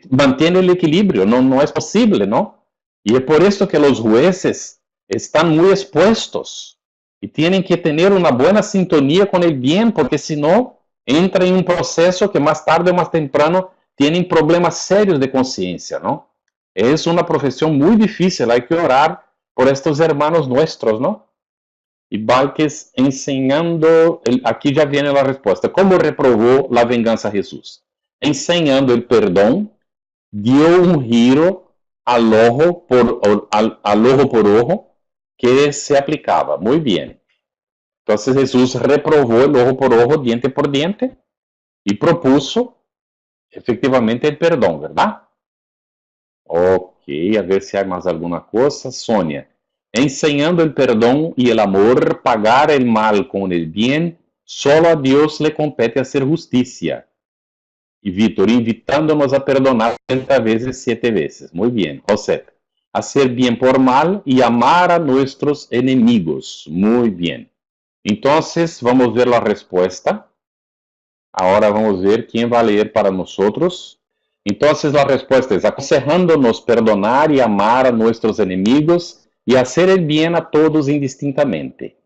mantiene el equilibrio, no es posible, ¿no? Y es por eso que los jueces están muy expuestos y tienen que tener una buena sintonía con el bien, porque si no, entra en un proceso que más tarde o más temprano tienen problemas serios de conciencia, ¿no? Es una profesión muy difícil, hay que orar por estos hermanos nuestros, ¿no? Y Balques enseñando, aquí ya viene la respuesta. ¿Cómo reprobó la venganza Jesús? Enseñando el perdón, dio un giro al ojo por ojo que se aplicaba. Muy bien. Entonces Jesús reprobó el ojo por ojo, diente por diente, y propuso efectivamente el perdón, ¿verdad? Ok, a ver si hay más alguna cosa. Sonia. Enseñando el perdón y el amor, pagar el mal con el bien, solo a Dios le compete hacer justicia. Y Víctor, invitándonos a perdonar 30 veces, 7 veces. Muy bien. José, hacer bien por mal y amar a nuestros enemigos. Muy bien. Entonces, vamos a ver la respuesta. Ahora vamos a ver quién va a leer para nosotros. Entonces, la respuesta es aconsejándonos perdonar y amar a nuestros enemigos y hacer el bien a todos indistintamente.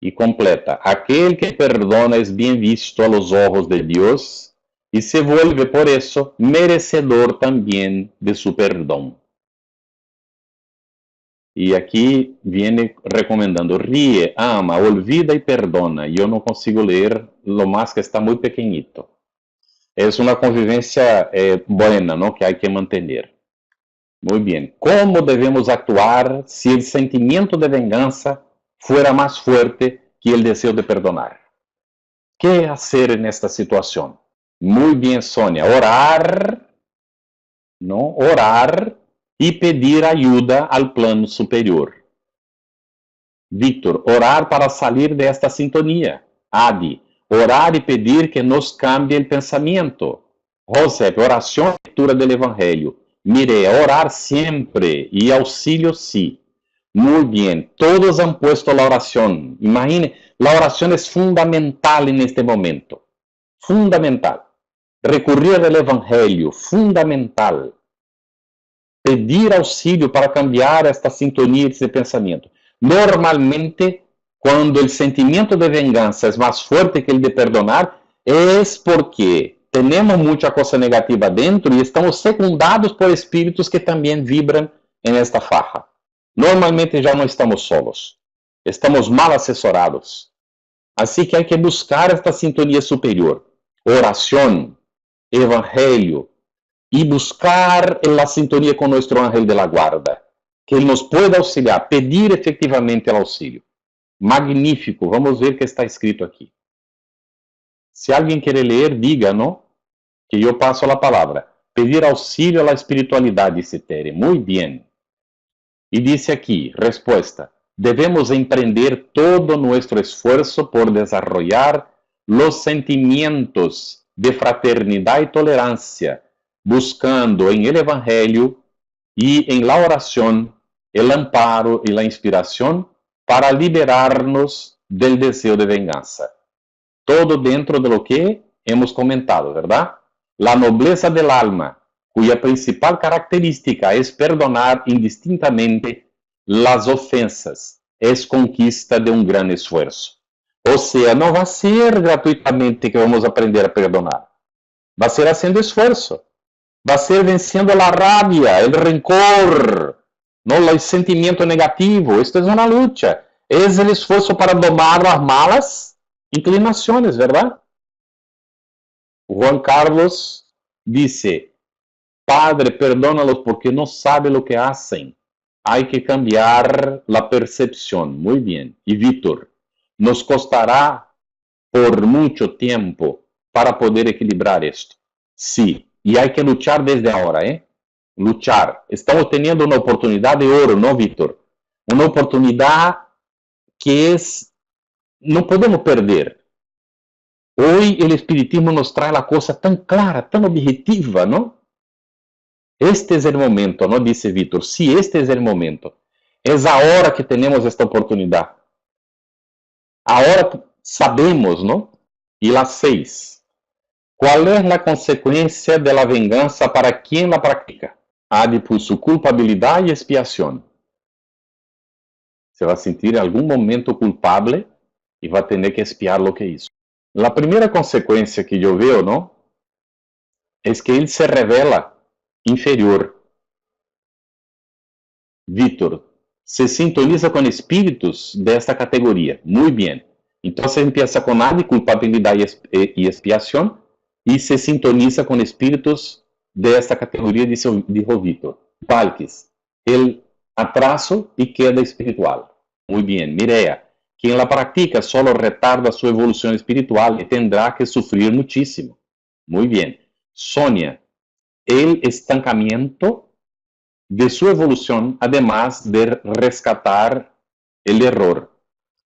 Y completa, aquel que perdona es bien visto a los ojos de Dios y se vuelve por eso merecedor también de su perdón. Y aquí viene recomendando, ríe, ama, olvida y perdona. Yo no consigo leer lo más que está muy pequeñito. Es una convivencia buena, ¿no? Que hay que mantener. Muy bien. ¿Cómo debemos actuar si el sentimiento de venganza fuera más fuerte que el deseo de perdonar? ¿Qué hacer en esta situación? Muy bien, Sonia. Orar, ¿no? Orar y pedir ayuda al plano superior. Víctor, orar para salir de esta sintonía. Adi, orar y pedir que nos cambie el pensamiento. José, oración y lectura del Evangelio. Mire, orar siempre y auxilio sí. Muy bien, todos han puesto la oración. Imagine, la oración es fundamental en este momento. Fundamental. Recurrir al Evangelio, fundamental. Pedir auxilio para cambiar esta sintonía de pensamiento. Normalmente, cuando el sentimiento de venganza es más fuerte que el de perdonar, es porque tenemos mucha cosa negativa dentro y estamos secundados por espíritus que también vibran en esta faja. Normalmente ya no estamos solos, estamos mal asesorados. Así que hay que buscar esta sintonía superior, oración, evangelio, y buscar la sintonía con nuestro ángel de la guarda, que él nos pueda auxiliar, pedir efectivamente el auxilio. Magnífico, vamos ver qué está escrito aquí. Si alguien quiere leer, diga, ¿no? Que yo paso la palabra. Pedir auxilio a la espiritualidad, dice Tere. Muy bien. Y dice aquí, respuesta, debemos emprender todo nuestro esfuerzo por desarrollar los sentimientos de fraternidad y tolerancia, buscando en el Evangelio y en la oración el amparo y la inspiración para liberarnos del deseo de venganza. Todo dentro de lo que hemos comentado, ¿verdad? La nobleza del alma, cuya principal característica es perdonar indistintamente las ofensas, es conquista de un gran esfuerzo. O sea, no va a ser gratuitamente que vamos a aprender a perdonar. Va a ser haciendo esfuerzo. Va a ser venciendo la rabia, el rencor, ¿no? El sentimiento negativo. Esto es una lucha. Es el esfuerzo para domar las malas inclinaciones, ¿verdad? Juan Carlos dice, Padre, perdónalos porque no saben lo que hacen. Hay que cambiar la percepción. Muy bien. Y Víctor, nos costará por mucho tiempo para poder equilibrar esto. Sí, y hay que luchar desde ahora, ¿eh? Luchar. Estamos teniendo una oportunidad de oro, ¿no, Víctor? Una oportunidad que no podemos perder. Hoy el espiritismo nos trae la cosa tan clara, tan objetiva, ¿no? Este es el momento, ¿no? Dice Víctor. Sí, este es el momento. Es ahora que tenemos esta oportunidad. Ahora sabemos, ¿no? Y las 6. ¿Cuál es la consecuencia de la venganza para quien la practica? Ade por su culpabilidad y expiación. Se va a sentir en algún momento culpable y va a tener que expiar lo que hizo. La primera consecuencia que yo veo, ¿no? Es que él se revela inferior. Víctor, se sintoniza con espíritus de esta categoría. Muy bien. Entonces empieza con Ade, culpabilidad y expiación, y se sintoniza con espíritus de esta categoría, dijo Víctor. Valquis, el atraso y queda espiritual. Muy bien. Mireia, quien la practica solo retarda su evolución espiritual y tendrá que sufrir muchísimo. Muy bien. Sonia, el estancamiento de su evolución, además de rescatar el error.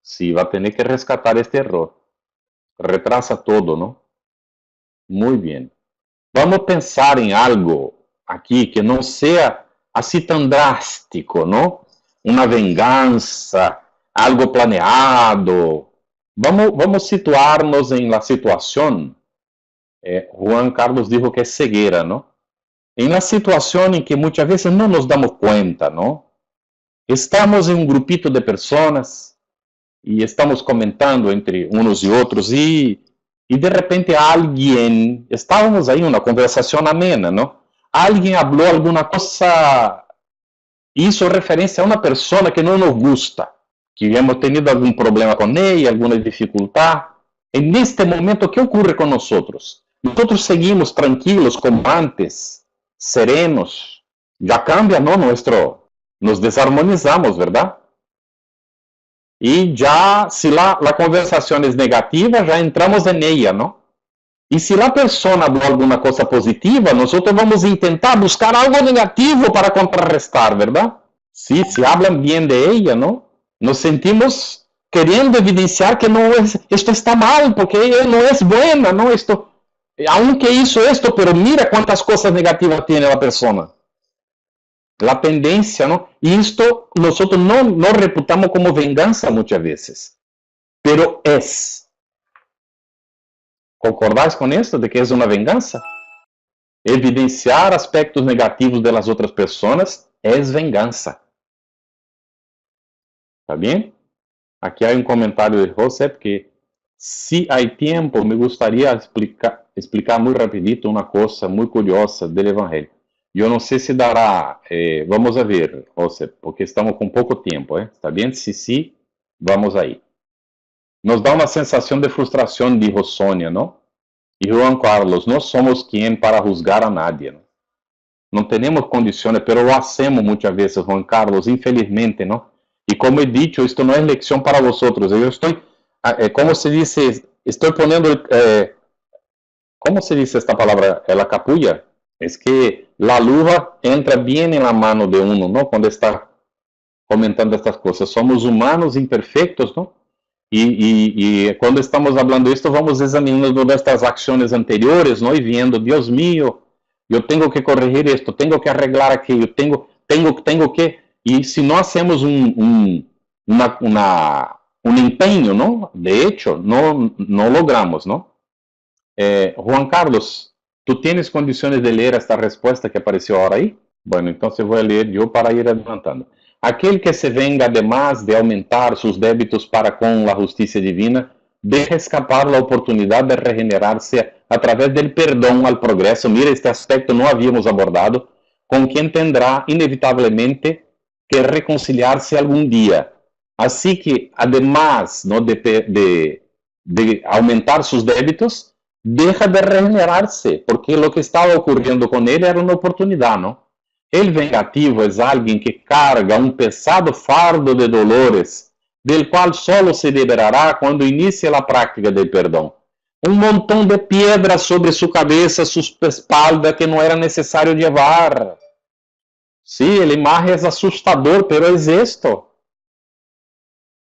Sí, va a tener que rescatar este error. Retrasa todo, ¿no? Muy bien. vamos pensar em algo aqui que não seja assim tão drástico, não? Uma vingança, algo planeado. Vamos situar-nos em la situação. Juan Carlos dijo que é cegueira, não? Em la situação em que muitas vezes não nos damos conta, não? Estamos em um grupito de pessoas e estamos comentando entre uns e outros e de repente alguém, estávamos aí em uma conversação amena, não? Alguém falou alguma coisa, hizo referência a uma pessoa que não nos gusta, que hemos tenido algum problema com ela, alguma dificuldade. E neste momento, o que ocorre com nós? Nós seguimos tranquilos como antes, serenos. Já cambia, não? Nos desarmonizamos, ¿verdad? E já, se a conversação é negativa, já entramos em ella, não? E se a pessoa falou alguma coisa positiva, nós vamos tentar buscar algo negativo para contrarrestar, ¿verdad? Sí, se hablan bien de ella, ¿no? Nos sentimos queriendo evidenciar que no es, esto está mal, porque ella no es buena, ¿no? Esto, aunque hizo esto, pero mira cuántas cosas negativas tiene la persona. La tendencia, ¿no? Y esto nosotros no reputamos como venganza muchas veces, pero es. ¿Concordáis con esto de que es una venganza? Evidenciar aspectos negativos de las otras personas es venganza. ¿Está bien? Aquí hay un comentario de Josep que si hay tiempo me gustaría explicar muy rapidito una cosa muy curiosa del Evangelio. Yo no sé si dará, vamos a ver, Josep, porque estamos con poco tiempo, ¿está bien? Si sí, vamos ahí. Nos da una sensación de frustración, dijo Sonia, ¿no? Y Juan Carlos, no somos quien para juzgar a nadie, ¿no? No tenemos condiciones, pero lo hacemos muchas veces, Juan Carlos, infelizmente, ¿no? Y como he dicho, esto no es lección para vosotros. Yo estoy, ¿cómo se dice? Estoy poniendo, ¿cómo se dice esta palabra? La capulla. Es que la luva entra bien en la mano de uno, ¿no? Cuando está comentando estas cosas. Somos humanos imperfectos, ¿no? Y cuando estamos hablando esto, vamos examinando nuestras acciones anteriores, ¿no? Y viendo, Dios mío, yo tengo que corregir esto, tengo que arreglar aquello, tengo que... Y si no hacemos un empeño, ¿no? De hecho, no logramos, ¿no? Juan Carlos, ¿tú tienes condiciones de leer esta respuesta que apareció ahora ahí? Bueno, entonces voy a leer yo para ir adelantando. Aquel que se venga además de aumentar sus débitos para con la justicia divina, deja escapar la oportunidad de regenerarse a través del perdón al progreso. Mira, este aspecto no habíamos abordado, con quien tendrá inevitablemente que reconciliarse algún día. Así que, además, ¿no? de aumentar sus débitos, deja de regenerarse, porque lo que estaba ocurriendo con él era una oportunidad, ¿no? El vengativo es alguien que carga un pesado fardo de dolores, del cual solo se liberará cuando inicie la práctica del perdón. Un montón de piedras sobre su cabeza, su espalda, que no era necesario llevar. Sí, la imagen es asustador, pero es esto.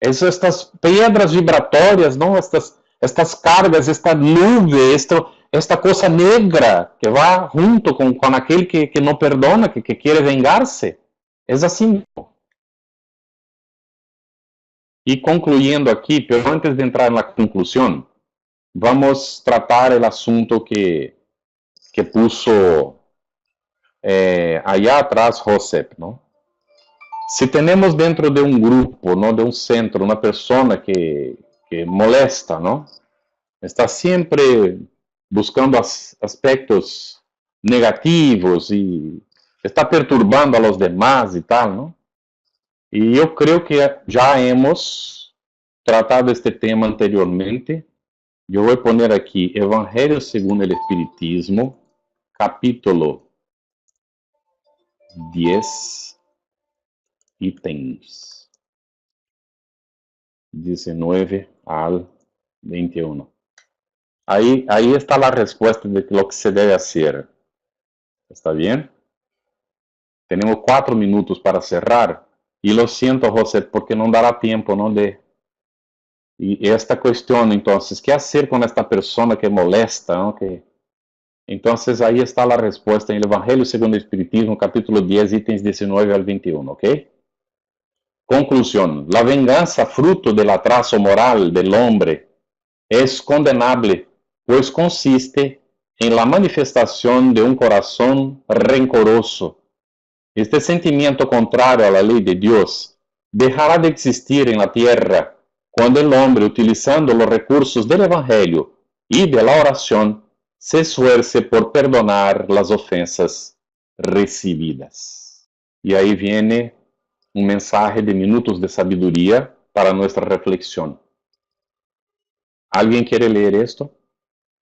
Es estas piedras vibratorias, ¿no? Estas cargas, esta nube, esta cosa negra que va junto con aquel que no perdona, que quiere vengarse. Es así mismo. Y concluyendo aquí, pero antes de entrar en la conclusión, vamos a tratar el asunto que puso allá atrás Josep, ¿no? Si tenemos dentro de un grupo, ¿no? De un centro, una persona que molesta, ¿no? Está siempre buscando aspectos negativos y está perturbando a los demás y tal, ¿no? Y yo creo que ya hemos tratado este tema anteriormente. Yo voy a poner aquí Evangelio según el Espiritismo, capítulo 10, ítems 19 al 21. Ahí está la respuesta de lo que se debe hacer. ¿Está bien? Tenemos 4 minutos para cerrar. Y lo siento, José, porque no dará tiempo, ¿no? Y esta cuestión, entonces, ¿qué hacer con esta persona que molesta, ¿no? Que Entonces, ahí está la respuesta en el Evangelio según el Espiritismo, capítulo 10, ítems 19 al 21, ¿ok? Conclusión. La venganza, fruto del atraso moral del hombre, es condenable, pues consiste en la manifestación de un corazón rencoroso. Este sentimiento contrario a la ley de Dios dejará de existir en la tierra cuando el hombre, utilizando los recursos del Evangelio y de la oración, se esfuerce por perdonar las ofensas recibidas. Y ahí viene un mensaje de minutos de sabiduría para nuestra reflexión. ¿Alguien quiere leer esto?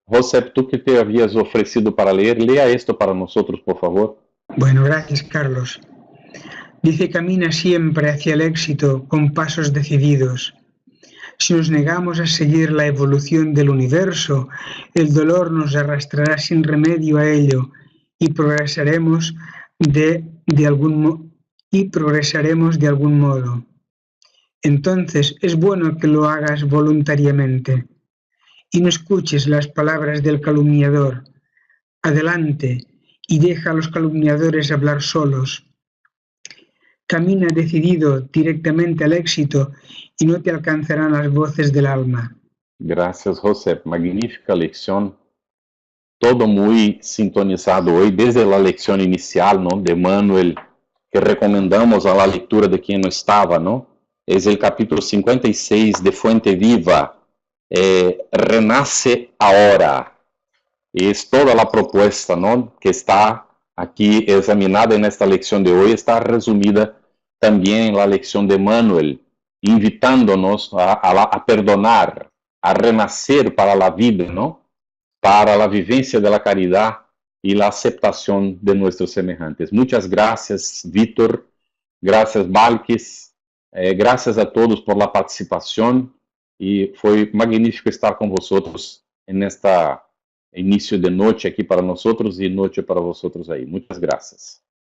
José, tú que te habías ofrecido para leer, lea esto para nosotros, por favor. Bueno, gracias, Carlos. Dice, camina siempre hacia el éxito con pasos decididos. Si nos negamos a seguir la evolución del universo, el dolor nos arrastrará sin remedio a ello y progresaremos de algún modo. Entonces es bueno que lo hagas voluntariamente y no escuches las palabras del calumniador. Adelante y deja a los calumniadores hablar solos. Camina decidido directamente al éxito y no te alcanzarán las voces del alma. Gracias, José. Magnífica lección. Todo muy sintonizado hoy, desde la lección inicial, ¿no? De Manuel, que recomendamos a la lectura de quien no estaba, ¿no? Es el capítulo 56 de Fuente Viva. Renace ahora. Es toda la propuesta, ¿no? Que está aquí examinada en esta lección de hoy, está resumida también en la lección de Manuel, invitándonos a perdonar, a renacer para la vida, ¿no? Para la vivencia de la caridad y la aceptación de nuestros semejantes. Muchas gracias, Víctor. Gracias, Balkis. Gracias a todos por la participación y fue magnífico estar con vosotros en esta inicio de noche aquí para nosotros y noche para vosotros ahí. Muchas gracias.